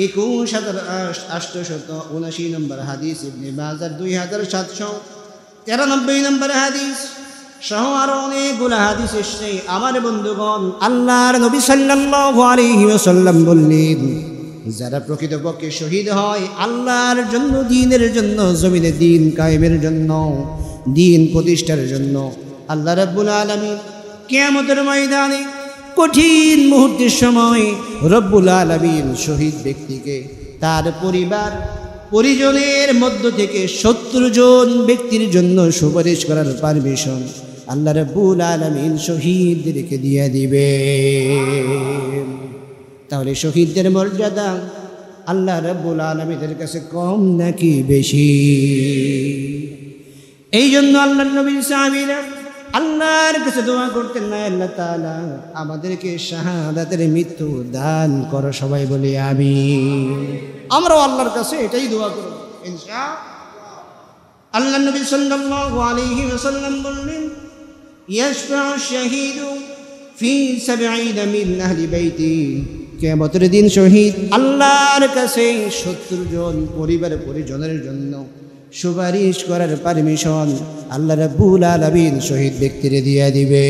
21879 নম্বর হাদিস, ইবনে মাজাহ 2793 নম্বর হাদিস সহ আরো অনেকগুলো হাদিস এসেছে। আমার বন্ধুগণ, আল্লাহর নবী সাল্লাল্লাহু আলাইহি ওয়াসাল্লাম বললেন, যারা প্রকৃতপক্ষে শহীদ হয় আল্লাহর জন্য, দ্বীনের জন্য, জমিনে দ্বীন কায়েমের জন্য, দ্বীন প্রতিষ্ঠার জন্য, আল্লাহ রাব্বুল আলামিন কিয়ামতের ময়দানে কঠিন মুহূর্তের সময় রব্বুল আলামিন শহীদ ব্যক্তিকে তার পরিজনের মধ্য থেকে 70 জন ব্যক্তির জন্য সুপারিশ করার পারমিশন আল্লাহ রাব্বুল আলামিন শহীদদেরকে দিয়ে দিবে। তাহলে শহীদদের মর্যাদা আল্লাহ রাব্বুল আলামিনের কাছে কম নাকি বেশি? এই জন্য আল্লাহর নবীর সাহাবীরা আল্লাহর কাছে দোয়া করতেন, না আল্লাহ তাআলা আমাদেরকে শাহাদাতের মৃত্যু দান করো। সবাই বলি আমিন। আমরাও আল্লাহর কাছে এটাই দোয়া করব ইনশাআল্লাহ। আল্লাহর নবী সাল্লাল্লাহু আলাইহি ওয়াসাল্লাম বললেন, ইয়াশফাউ শাহীদু ফি 70 মিন আহলি বাইতি। কিয়ামতের দিন শহীদ আল্লাহর কাছে 70 জন পরিজনের জন্য সুপারিশ করার পারমিশন আল্লাহ রাব্বুল আলামিন শহীদ ব্যক্তিরে দিয়ে দিবে।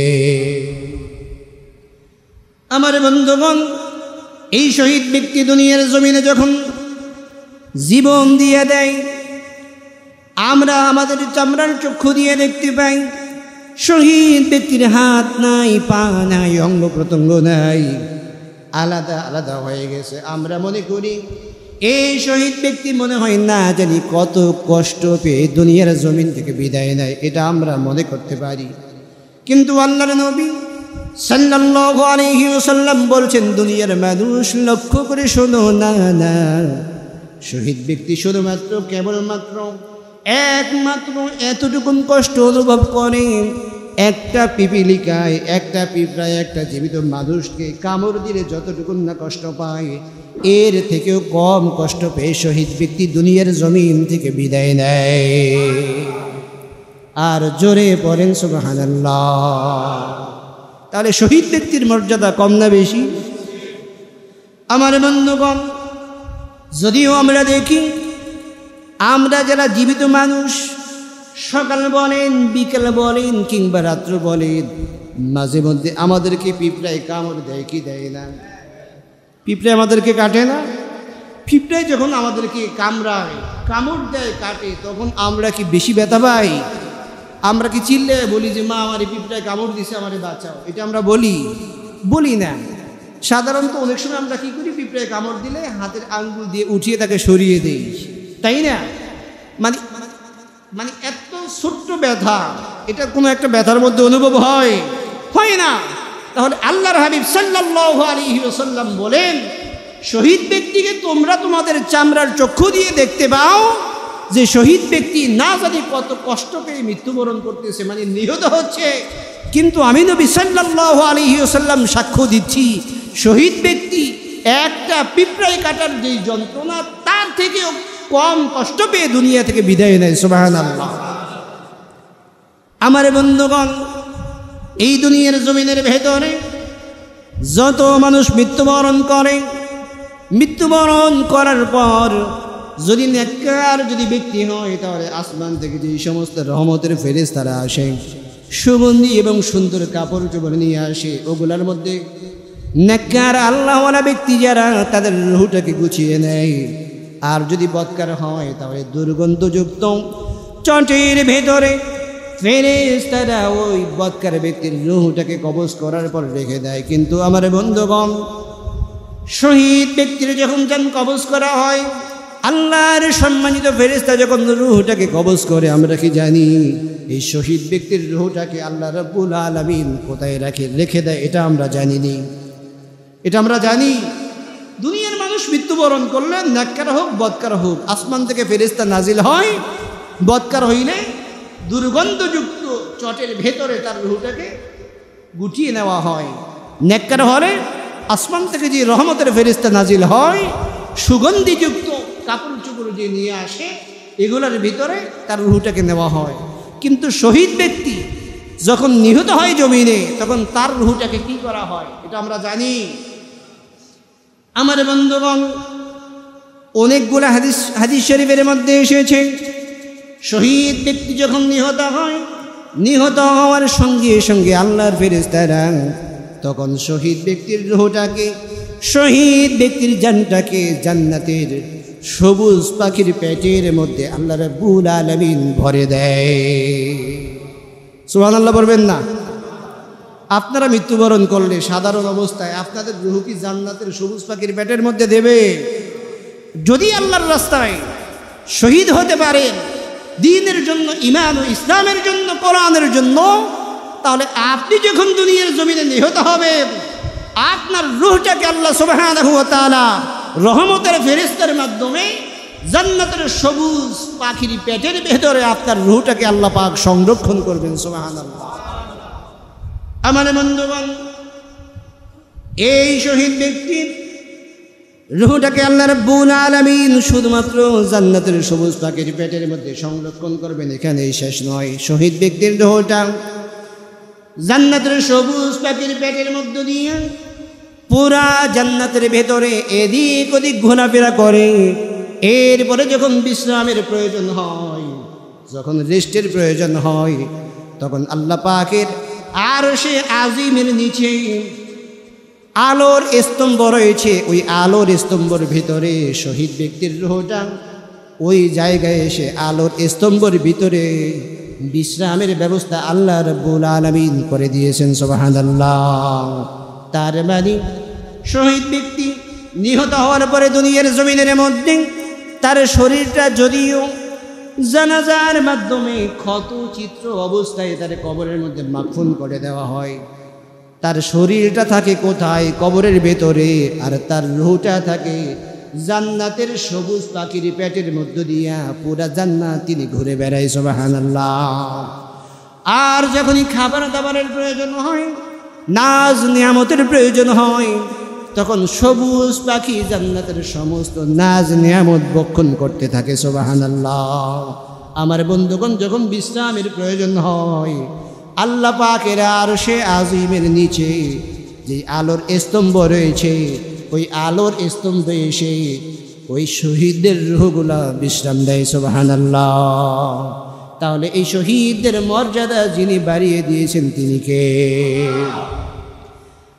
আমার বন্ধুগণ, এই শহীদ ব্যক্তি দুনিয়ার জমিনে যখন জীবন দিয়ে দেয়, আমরা আমাদের চামড়ার চক্ষু দিয়ে দেখতে পাই শহীদ ব্যক্তির হাত নাই, পা নাই, অঙ্গ প্রত্যঙ্গ নাই, আলাদা আলাদা হয়ে গেছে। আমরা মনে করি এই শহীদ ব্যক্তি মনে হয় না জানি কত কষ্ট পেয়ে দুনিয়ার জমিন থেকে বিদায় নেয়, এটা আমরা মনে করতে পারি। কিন্তু আল্লাহর নবী সাল্লাল্লাহু আলাইহি ওয়াসাল্লাম বলছেন, দুনিয়ার মানুষ লক্ষ্য করে শোনো না, শহীদ ব্যক্তি শুধুমাত্র কেবলমাত্র একমাত্র এতটুকুন কষ্ট অনুভব করে একটা পিপিলিকায়, একটা পিঁপড়ায় একটা জীবিত মানুষকে কামড় দিলে যতটুকুন না কষ্ট পায়, এর থেকেও কম কষ্ট পেয়ে শহীদ ব্যক্তি দুনিয়ার জমিন থেকে বিদায় নেয়। আর জোরে পড়েন সুবহানাল্লাহ। তাহলে শহীদ ব্যক্তির মর্যাদা কম না বেশি? আমার বন্ধুগণ, যদিও আমরা দেখি আমরা যারা জীবিত মানুষ, সকাল বলেন, বিকেল বলেন, কিংবা রাত্র বলেন, মাঝে মধ্যে আমাদেরকে পিঁপড়ায় কামড় দেয় কি দেয় না? পিঁপড়ায় আমাদেরকে কাটে না? পিঁপড়ায় যখন আমাদেরকে কামড়ায়, কামড় দেয়, কাটে, তখন আমরা কি বেশি ব্যথা পাই? আমরা কি চিল্লে বলি যে মা আমার এই পিঁপড়ায় কামড় দিছে, আমারে বাঁচাও? এটা আমরা বলি না। সাধারণত অনেক সময় আমরা কি করি, পিঁপড়ায় কামড় দিলে হাতের আঙ্গুল দিয়ে উঠিয়ে তাকে সরিয়ে দেই, তাই না? মানে এত ছোট্ট ব্যথা, এটা কোনো একটা ব্যথার মধ্যে অনুভব হয় না। তাহলে আল্লাহর হাবিব সাল্লাল্লাহু আলাইহি ওয়াসাল্লাম বলেন, শহীদ ব্যক্তিকে তোমরা তোমাদের চামড়ার চক্ষু দিয়ে দেখতে পাও যে শহীদ ব্যক্তি না জানি কত কষ্ট পেয়ে মৃত্যুবরণ করতেছে, মানে নিহত হচ্ছে, কিন্তু আমি নবী সাল্লাল্লাহু আলাইহি ওয়াসাল্লাম সাক্ষ্য দিচ্ছি শহীদ ব্যক্তি একটা পিঁপড়ায় কাটার যেই যন্ত্রণা, তার থেকেও কম কষ্ট পেয়ে দুনিয়া থেকে বিদায় নেয়। সুবহানাল্লাহ। আমার বন্ধুগণ, এই দুনিয়ার জমিনের ভেতরে যত মানুষ মৃত্যুবরণ করে, মৃত্যুবরণ করার পর যদি নেককার যদি ব্যক্তি হয়, তাহলে আসমান থেকে যে সমস্ত রহমতের ফেরেশতারা আসে, সুগন্ধি এবং সুন্দর কাপড় চোপড় নিয়ে আসে, ওগুলার মধ্যে নেককার আল্লাহওয়ালা ব্যক্তি যারা, তাদের রূহটাকে গুছিয়ে নেয়। আর যদি বদকার হয়, তাহলে দুর্গন্ধযুক্ত চটের ভেতরে ফেরেশতারা ওই বদকার ব্যক্তির রূহটাকে কবজ করার পর রেখে দেয়। কিন্তু আমার বন্ধুগণ, শহীদ ব্যক্তির যখন জান কবজ করা হয়, আল্লাহর সম্মানিত ফেরেশতা যখন রূহটাকে কবজ করে, আমরা কি জানি এই শহীদ ব্যক্তির রূহটাকে আল্লাহ রাব্বুল আলামিন কোথায় রেখে দেয়? এটা আমরা জানিনি। এটা আমরা জানি দুনিয়ার মানুষ মৃত্যুবরণ করলে, নেককার হোক বদকার হোক, আসমান থেকে ফেরেশতা নাজিল হয়। বদকার হইলে দুর্গন্ধযুক্ত চটের ভেতরে তার রূহটাকে গুটিয়ে নেওয়া হয়। নেককার হলে আসমান থেকে যে রহমতের ফেরেশতা নাজিল হয়, সুগন্ধিযুক্ত কাপড় চোপড় যে নিয়ে আসে, এগুলোর ভিতরে তার রূহটাকে নেওয়া হয়। কিন্তু শহীদ ব্যক্তি যখন নিহত হয় জমিনে, তখন তার রূহটাকে কি করা হয়? এটা আমরা জানি। আমার বন্ধুগণ, অনেকগুলো হাদিস শরীফের মধ্যে এসেছে, শহীদ ব্যক্তি যখন নিহত হয়, নিহত হওয়ার সঙ্গে সঙ্গে আল্লাহর ফেরেশতারা তখন শহীদ ব্যক্তির রূহটাকে, শহীদ ব্যক্তির জানটাকে জান্নাতের সবুজ পাখির পেটের মধ্যে আল্লাহ রাব্বুল আলামিন ভরে দেয়। সুবহানাল্লাহ বলবেন না? আপনারা মৃত্যুবরণ করলে সাধারণ অবস্থায় আপনাদের রূহ কি জান্নাতের সবুজ পাখির পেটের মধ্যে দেবে? যদি আল্লাহর রাস্তায় শহীদ হতে পারেন, দ্বীনের জন্য, ঈমান ও ইসলামের জন্য, কোরআনের জন্য, তাহলে আপনি যখন দুনিয়ার জমিনে নিহত হবেন, আপনার রূহটাকে আল্লাহ সুবহানাহু ওয়া তাআলা রহমতের ফেরেশতার মাধ্যমে জান্নাতের সবুজ পাখির পেটের ভেতরে আপনার রূহটাকে আল্লাহ পাক সংরক্ষণ করবেন। সুবহানাল্লাহ। আমার বন্ধুগণ, এই শহীদ ব্যক্তির রূহটাকে আল্লাহ রাব্বুল আলামিন শুধুমাত্র জান্নাতের সবুজ পাখির পেটের মধ্যে সংরক্ষণ করবেন, এখানেই শেষ নয়। শহীদ ব্যক্তির রূহটা জান্নাতের সবুজ পাখির পেটের মধ্য দিয়ে পুরা জান্নাতের ভেতরে এদিক ওদিক ঘোরাফেরা করে। এরপরে যখন বিশ্রামের প্রয়োজন হয়, যখন রেস্টের প্রয়োজন হয়, তখন আল্লাহ পাকের আরশে আজিমের নিচে আলোর স্তম্ভ রয়েছে, ওই আলোর স্তম্ভের ভিতরে শহীদ ব্যক্তির রূহটা ওই জায়গায় এসে আলোর স্তম্ভের ভিতরে বিশ্রামের ব্যবস্থা আল্লাহ রাব্বুল আলামিন করে দিয়েছেন। সুবহানাল্লাহ। তার মানে শহীদ ব্যক্তি নিহত হওয়ার পরে দুনিয়ার জমিনের মধ্যে তার শরীরটা যদিও জানাজার মাধ্যমে ক্ষত চিত্র অবস্থায় তার কবরের মধ্যে মাকফুন করে দেওয়া হয়, তার শরীরটা থাকে কোথায়? কবরের ভেতরে। আর তার রূহটা থাকে জান্নাতের সবুজ পাখির পেটের মধ্য দিয়া পুরা জান্নাত তিনি ঘুরে বেড়ায় সুবহানাল্লাহ। আর যখনই খাবার দাবারের প্রয়োজন হয়, নাজ নিয়ামতের প্রয়োজন হয়, তখন সবুজ পাখি জান্নাতের সমস্ত নাজ নিয়ামত ভক্ষণ করতে থাকে সুবহানাল্লাহ। আমার বন্ধুগণ, যখন বিশ্রামের প্রয়োজন হয়, আল্লাহ পাকের আরশে আজিমের নিচে যে আলোর স্তম্ভ রয়েছে, ওই আলোর স্তম্ভে এসে ওই শহীদদের রূহগুলা বিশ্রাম দেয় সুবহানাল্লাহ। তাহলে এই শহীদদের মর্যাদা যিনি বাড়িয়ে দিয়েছেন তিনি কে?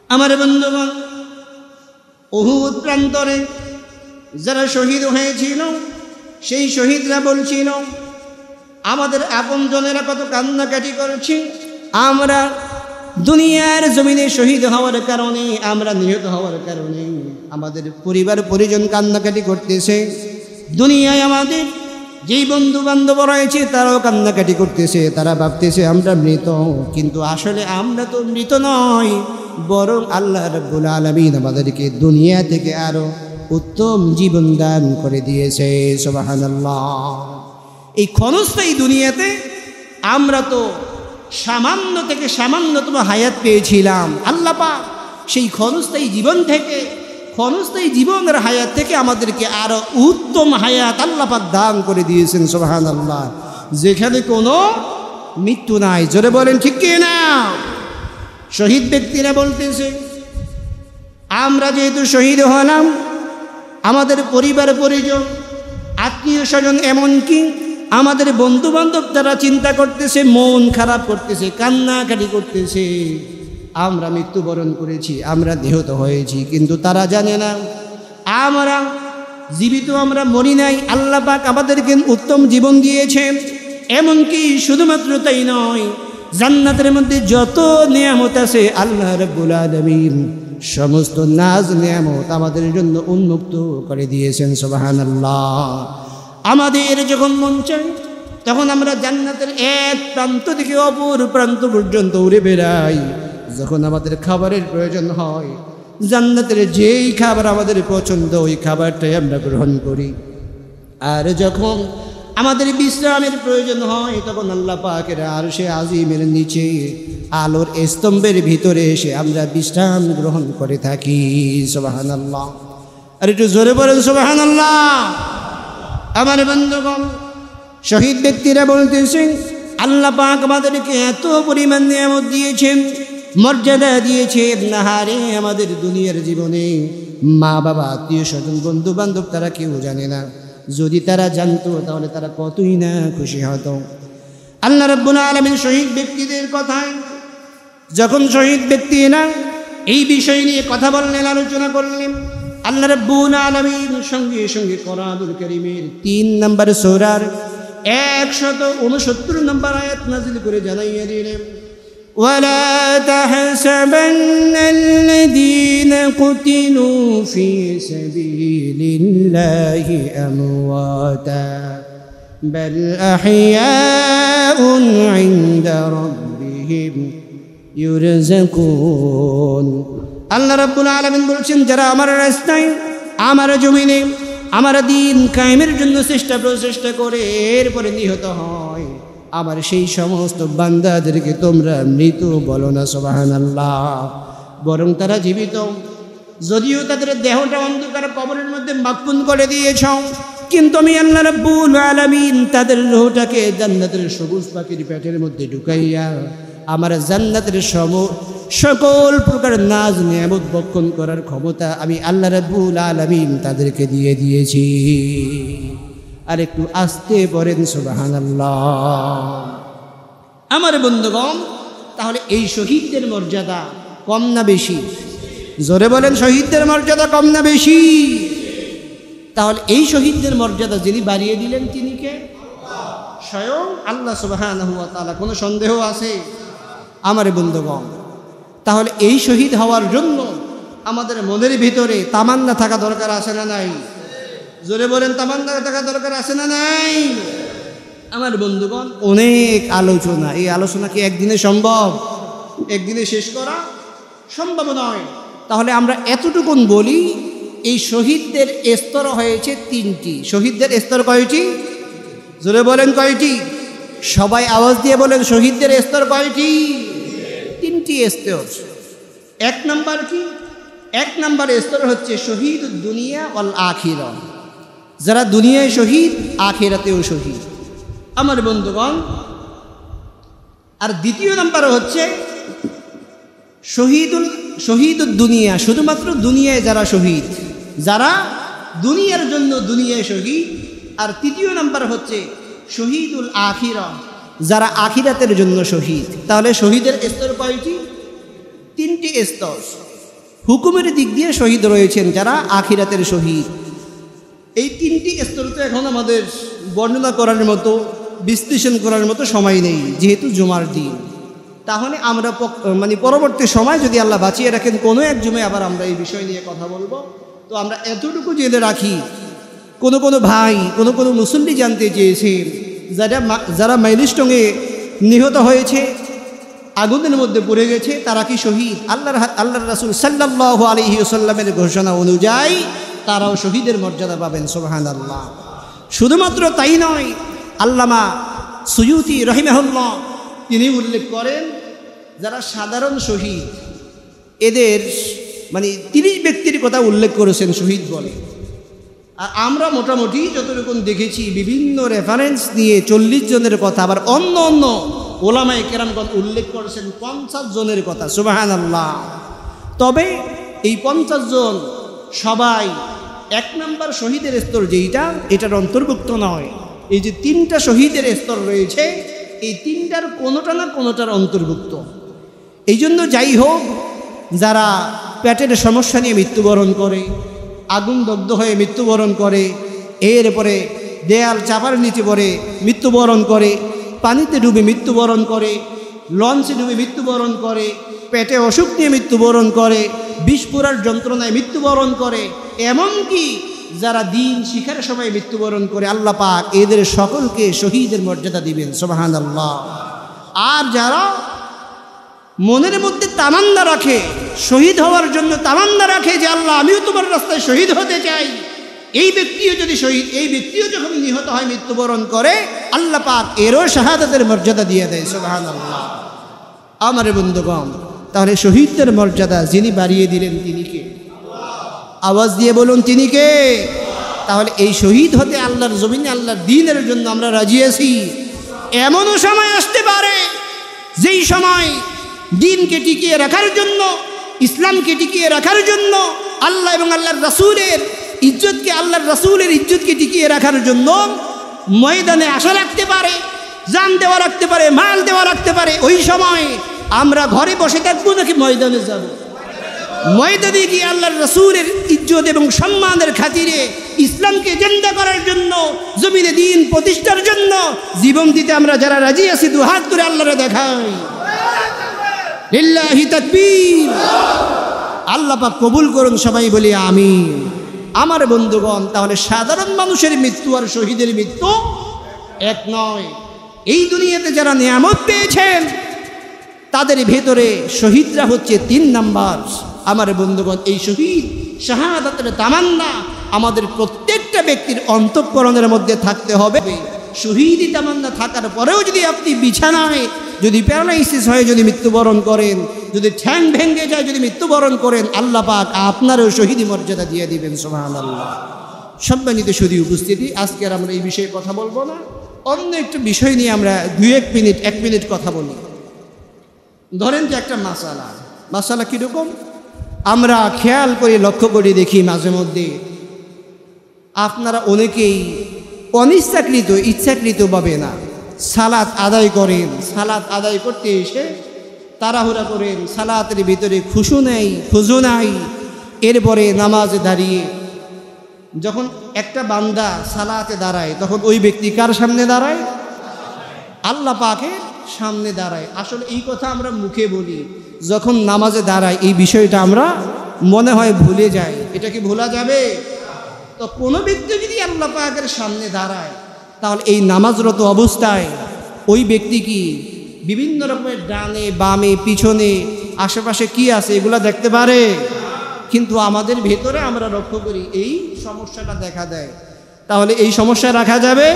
আমার বন্ধুগণ, উহুদ প্রান্তরে যারা শহীদ হয়েছিল, সেই শহীদরা বলছিল, আমাদের আপনজনেরা কত কান্নাকাটি করেছি, আমরা দুনিয়ার জমিনে শহীদ হওয়ার কারণে, আমরা নিহত হওয়ার কারণে আমাদের পরিবার পরিজন কান্নাকাটি করতেছে। দুনিয়ায় আমাদের যেই বন্ধু বান্ধব রয়েছে তারাও কান্নাকাটি করতেছে, তারা ভাবতেছে আমরা মৃত, কিন্তু আসলে আমরা তো মৃত নয়, বরং আল্লাহ রাব্বুল আলামিন আমাদেরকে দুনিয়া থেকে আরো উত্তম জীবন দান করে দিয়েছে সুবহানাল্লাহ। এই ক্ষণস্থায়ী দুনিয়াতে আমরা তো সামান্য থেকে সামান্যতম হায়াত পেয়েছিলাম, আল্লাহ পাক সেই ক্ষণস্থায়ী জীবন থেকে, ক্ষণস্থায়ী জীবনের হায়াত থেকে আমাদেরকে আরো উত্তম হায়াত আল্লাহ পাক দান করে দিয়েছেন সুবহানাল্লাহ, যেখানে কোনো মৃত্যু নাই। জোরে বলেন ঠিক কি না? শহীদ ব্যক্তিরা বলতেছে, আমরা যেহেতু শহীদ হলাম, আমাদের পরিবার পরিজন, আত্মীয় স্বজন, এমনকি আমাদের বন্ধু বান্ধব তারা চিন্তা করতেছে, মন খারাপ করতেছে, কান্নাকাটি করতেছে, আমরা মৃত্যুবরণ করেছি, আমরা নিহত হয়েছি, কিন্তু তারা জানে না আমরা জীবিত, আমরা মরি নাই। আল্লাহ পাক আমাদেরকে উত্তম জীবন দিয়েছেন। এমনকি শুধুমাত্র তাই নয়, জান্নাতের মধ্যে যত নিয়ামত আছে আল্লাহ রাব্বুল আলামিন সমস্ত নাজ নিয়ামত আমাদের জন্য উন্মুক্ত করে দিয়েছেন সুবহানাল্লাহ। আমাদের যখন মন চায় তখন আমরা জান্নাতের এক প্রান্ত থেকে অপর প্রান্ত পর্যন্ত উড়ে বেড়াই। যখন আমাদের খাবারের প্রয়োজন হয়, জান্নাতের যেই খাবার আমাদের পছন্দ ওই খাবারটাই আমরা গ্রহণ করি। আর যখন আমাদের বিশ্রামের প্রয়োজন হয়, তখন আল্লাহ পাকের আরশে আজিমের নিচে আলোর স্তম্ভের ভিতরে এসে আমরা বিশ্রাম গ্রহণ করে থাকি সুবহানাল্লাহ। আর একটু জোরে বলেন সুবহানাল্লাহ। আমার বন্ধুগণ, শহীদ ব্যক্তিরা বলতেছেন, আল্লাহ পাক আমাদেরকে এত পরিমাণ নিয়ামত দিয়েছেন, মর্যাদা দিয়েছেন, নাহারে আমাদের দুনিয়ার জীবনে মা বাবা, আত্মীয় স্বজন, বন্ধু বান্ধব তারা কেউ জানে না। যদি তারা জানতো তাহলে তারা কতই না খুশি হতো। আল্লাহ রাব্বুল আলামিন শহীদ ব্যক্তিদের কথায়, যখন শহীদ ব্যক্তিরা এই বিষয় নিয়ে কথা বললেন, আলোচনা করলেন, আল্লাহ রাব্বুল আলামিন সঙ্গে সঙ্গে কোরআনুল কারীমের 3 নম্বর সূরার 169 নম্বর আয়াত নাযিল করে জানাইয়া দিলেন, ولا تحسبن الذين قتلوا في سبيل الله أمواتا بل أحياء عند ربهم يرزقون। আল্লাহ রাব্বুল আলামিন বলছেন, যারা আমার রাস্তায়, আমার জমিনে, আমার দ্বীন কায়েমের জন্য প্রচেষ্টা করে এরপরে নিহত হয়, আমার সেই সমস্ত বান্দাদেরকে তোমরা মৃত বলো না সুবহানাল্লাহ, বরং তারা জীবিত। যদিও তাদের দেহটা অন্ধকার কবরের মধ্যে মাকফুন করে দিয়েছ, কিন্তু আমি আল্লাহ রাব্বুল আলামিন তাদের রূহটাকে জান্নাতের সবুজ পাখির পেটের মধ্যে ঢুকাইয়া আমার জান্নাতের সকল প্রকার নাজ নিয়ামত ভক্ষণ করার ক্ষমতা আমি আল্লাহ রাব্বুল আলামিন তাদেরকে দিয়ে দিয়েছি। আর একটু আস্তে পড়েন সুবহানাল্লাহ। আমার বন্ধুগণ, তাহলে এই শহীদদের মর্যাদা কম না বেশি? জোরে বলেন, শহীদদের মর্যাদা কম না বেশি? তাহলে এই শহীদদের মর্যাদা যিনি বাড়িয়ে দিলেন তিনি কে? স্বয়ং আল্লাহ সুবহানাহু ওয়া তাআলা। কোনো সন্দেহ আছে? আমার বন্ধুগণ, তাহলে এই শহীদ হওয়ার জন্য আমাদের মনের ভিতরে তামান্না থাকা দরকার আছে না নাই? জোরে বলেন, তামান্না থাকা দরকার আছে না নাই? আমার বন্ধুগণ, অনেক আলোচনা, এই আলোচনা কি একদিনে সম্ভব? একদিনে শেষ করা সম্ভব নয়। তাহলে আমরা এতটুকুন বলি, এই শহীদদের স্তর হয়েছে তিনটি। শহীদদের স্তর কয়টি? জোরে বলেন কয়টি? সবাই আওয়াজ দিয়ে বলেন শহীদদের স্তর কয়টি? তিনটি স্তর। এক নাম্বার কি? এক নাম্বার স্তর হচ্ছে শহীদ দুনিয়া ওয়াল আখিরা, যারা দুনিয়ায় শহীদ আখিরাতেও শহীদ আমার বন্ধুগণ। আর দ্বিতীয় নাম্বার হচ্ছে শহীদুল দুনিয়া, শুধুমাত্র দুনিয়ায় যারা শহীদ, যারা দুনিয়ার জন্য দুনিয়ায় শহীদ। আর তৃতীয় নাম্বার হচ্ছে শহীদুল আখিরা, যারা আখিরাতের জন্য শহীদ। তাহলে শহীদের স্তর কয়টি? তিনটি স্তর। হুকুমের দিক দিয়ে শহীদ রয়েছেন যারা আখিরাতের শহীদ। এই তিনটি স্তর তো এখন আমাদের বর্ণনা করার মতো, বিশ্লেষণ করার মতো সময় নেই, যেহেতু জুমার দিন। তাহলে আমরা পরবর্তী সময় যদি আল্লাহ বাঁচিয়ে রাখেন কোনো এক জুমায় আবার আমরা এই বিষয় নিয়ে কথা বলবো। তো আমরা এতটুকু জেনে রাখি, কোনো ভাই কোনো মুসল্লি জানতে চেয়েছে যারা মাইলস্টোনে নিহত হয়েছে, আগুনের মধ্যে পড়ে গেছে, তারা কি শহীদ? আল্লাহর রাসূল সাল্লাল্লাহু আলাইহি ওয়াসাল্লামের ঘোষণা অনুযায়ী তারাও শহীদের মর্যাদা পাবেন। সুবহানাল্লাহ। শুধুমাত্র তাই নয়, আল্লামা সুয়ুতি রাহিমাহুল্লাহ তিনি উল্লেখ করেন যারা সাধারণ শহীদ, এদের 30 ব্যক্তির কথা উল্লেখ করেছেন শহীদ বলে। আর আমরা মোটামুটি যতটুকু দেখেছি বিভিন্ন রেফারেন্স দিয়ে 40 জনের কথা, আবার অন্য ওলামায়ে কেরামগণ উল্লেখ করেছেন 50 জনের কথা। সুবহানাল্লাহ। তবে এই 50 জন সবাই এক নাম্বার শহীদের স্তর যেইটা, এটার অন্তর্ভুক্ত নয়। এই যে 3টা শহীদের স্তর রয়েছে, এই 3টার কোনোটা না কোনোটার অন্তর্ভুক্ত। এই জন্য যাই হোক, যারা পেটের সমস্যা নিয়ে মৃত্যুবরণ করে, আগুন দগ্ধ হয়ে মৃত্যুবরণ করে, এরপরে দেয়াল চাপার নিচে পড়ে মৃত্যুবরণ করে, পানিতে ডুবে মৃত্যুবরণ করে, লঞ্চে ডুবে মৃত্যুবরণ করে, পেটে অসুখ নিয়ে মৃত্যুবরণ করে, বিষ পোড়ার যন্ত্রণায় মৃত্যুবরণ করে, এমনকি যারা দিন শিখার সময় মৃত্যুবরণ করে, আল্লাহ পাক এদের সকলকে শহীদের মর্যাদা দিবেন। সুবহানাল্লাহ। আর যারা মনের মধ্যে তামান্না রাখে, শহীদ হওয়ার জন্য তামান্না রাখে যে আল্লাহ আমিও তোমার রাস্তায় শহীদ হতে চাই, এই ব্যক্তিও যখন নিহত হয়, মৃত্যুবরণ করে, আল্লাহ পাক এরও শাহাদাতের মর্যাদা দিয়ে দেয়। সুবহানাল্লাহ। আমার বন্ধুগণ, তাহলে শহীদদের মর্যাদা যিনি বাড়িয়ে দিলেন তিনি কে? আওয়াজ দিয়ে বলুন তিনি কে? তাহলে এই শহীদ হতে আল্লাহর জমিনে আল্লাহর দ্বীনের জন্য আমরা রাজি আছি। এমনও সময় আসতে পারে যেই সময় দ্বীনকে টিকিয়ে রাখার জন্য, ইসলামকে টিকিয়ে রাখার জন্য, আল্লাহ এবং আল্লাহর রাসূলের ইজ্জতকে টিকিয়ে রাখার জন্য ময়দানে আসা রাখতে পারে, জান দেওয়া রাখতে পারে, মাল দেওয়া রাখতে পারে। ওই সময় আমরা ঘরে বসে থাকবো নাকি ময়দানে যাব? ময়দানে গিয়ে আল্লাহর রাসূলের ইজ্জত এবং সম্মানের খাতিরে ইসলামকে জিন্দা করার জন্য, জমিনে দ্বীন প্রতিষ্ঠার জন্য জীবন দিতে আমরা যারা রাজি আছি, দুহাত করে আল্লাহরে দেখাই। লিল্লাহি তাকবীর। আল্লাহ পাক কবুল করুন, সবাই বলি আমিন। আমার বন্ধুগণ, তাহলে সাধারণ মানুষের মৃত্যু আর শহীদের মৃত্যু এক নয়। এই দুনিয়াতে যারা নিয়ামত পেয়েছেন তাদের ভেতরে শহীদরা হচ্ছে 3 নাম্বার। আমার বন্ধুগণ, এই শহীদ শাহাদাতের তামান্না আমাদের প্রত্যেকটা ব্যক্তির অন্তঃকরণের মধ্যে থাকতে হবে। শহীদি তামান্না থাকার পরেও যদি আপনি বিছানায় যদি প্যারালাইসিস হয়ে যদি মৃত্যুবরণ করেন, যদি ঠ্যাং ভেঙে যায় যদি মৃত্যুবরণ করেন, আল্লাহ পাক আপনারও শহীদি মর্যাদা দিয়ে দিবেন। সুবহানাল্লাহ। সম্মানিত সুধী উপস্থিতি, আজকে আর আমরা এই বিষয়ে কথা বলবো না, অন্য একটু বিষয় নিয়ে আমরা 1 মিনিট কথা বলি। ধরেন যে একটা মাসালা কীরকম আমরা খেয়াল করে লক্ষ্য করে দেখি, মাঝে মধ্যে আপনারা অনেকেই ইচ্ছাকৃতভাবে না সালাত আদায় করেন, সালাত আদায় করতে এসে তাড়াহুড়া করেন, সালাতের ভিতরে খুশু নাই। এরপরে নামাজে দাঁড়িয়ে যখন একটা বান্দা সালাতে দাঁড়ায়, তখন ওই ব্যক্তি কার সামনে দাঁড়ায়? আল্লাহ পাকের সামনে দাঁড়ায়। আসলে এই কথা আমরা মুখে বলি, যখন নামাজে দাঁড়ায় এই বিষয়টা আমরা মনে হয় ভুলে যাই। এটা কি ভোলা যাবে? তো কোনো ব্যক্তি যদি আল্লাহ পাকের সামনে দাঁড়ায়, তাহলে এই নামাজরত অবস্থায় ওই ব্যক্তি কি বিভিন্ন রকমের ডানে বামে পিছনে আশেপাশে কি আছে এগুলা দেখতে পারে? কিন্তু আমাদের ভেতরে আমরা লক্ষ্য করি এই সমস্যাটা দেখা দেয়। তাহলে এই সমস্যা রাখা যাবে?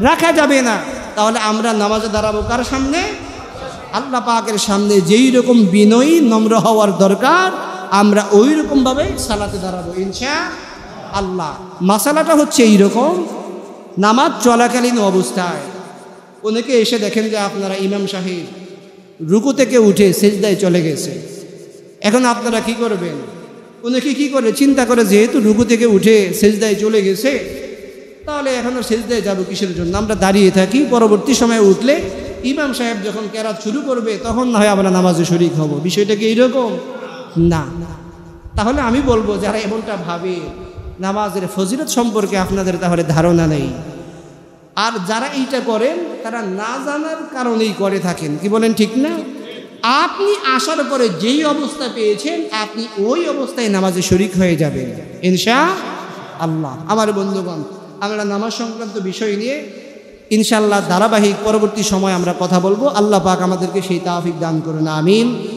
রাখা যাবে না। তাহলে আমরা নামাজে দাঁড়াবো কার সামনে? আল্লাহ পাকের সামনে। যেই রকম বিনয়ী নম্র হওয়ার দরকার আমরা ওই রকমভাবে সালাতে দাঁড়াবো ইনশাআল্লাহ। মাসালাটা হচ্ছে এইরকম, নামাজ চলাকালীন অবস্থায় অনেকে এসে দেখেন যে আপনারা ইমাম সাহেব রুকু থেকে উঠে সেজদায় চলে গেছে। এখন আপনারা কি করবেন? অনেকে কি করে চিন্তা করে যেহেতু রুকু থেকে উঠে সেজদায় চলে গেছে তাহলে এখন আর সেজদায় যাবো কিসের জন্য, আমরা দাঁড়িয়ে থাকি, পরবর্তী সময়ে উঠলে ইমাম সাহেব যখন কেরাত শুরু করবে তখন না হয় আমরা নামাজে শরীক হব। বিষয়টা কি এইরকম? না। তাহলে আমি বলবো যারা এমনটা ভাবে নামাজের ফজিলত সম্পর্কে আপনাদের তাহলে ধারণা নেই। আর যারা এইটা করেন তারা না জানার কারণেই করে থাকেন। কি বলেন ঠিক না? আপনি আসার পরে যেই অবস্থা পেয়েছেন আপনি ওই অবস্থায় নামাজে শরীক হয়ে যাবেন ইনশাআল্লাহ। আমার বন্ধুগণ, আমরা নামাজ সংক্রান্ত বিষয় নিয়ে ইনশাআল্লাহ ধারাবাহিক পরবর্তী সময় আমরা কথা বলবো। আল্লাহ পাক আমাদেরকে সেই তৌফিক দান করুন, আমিন।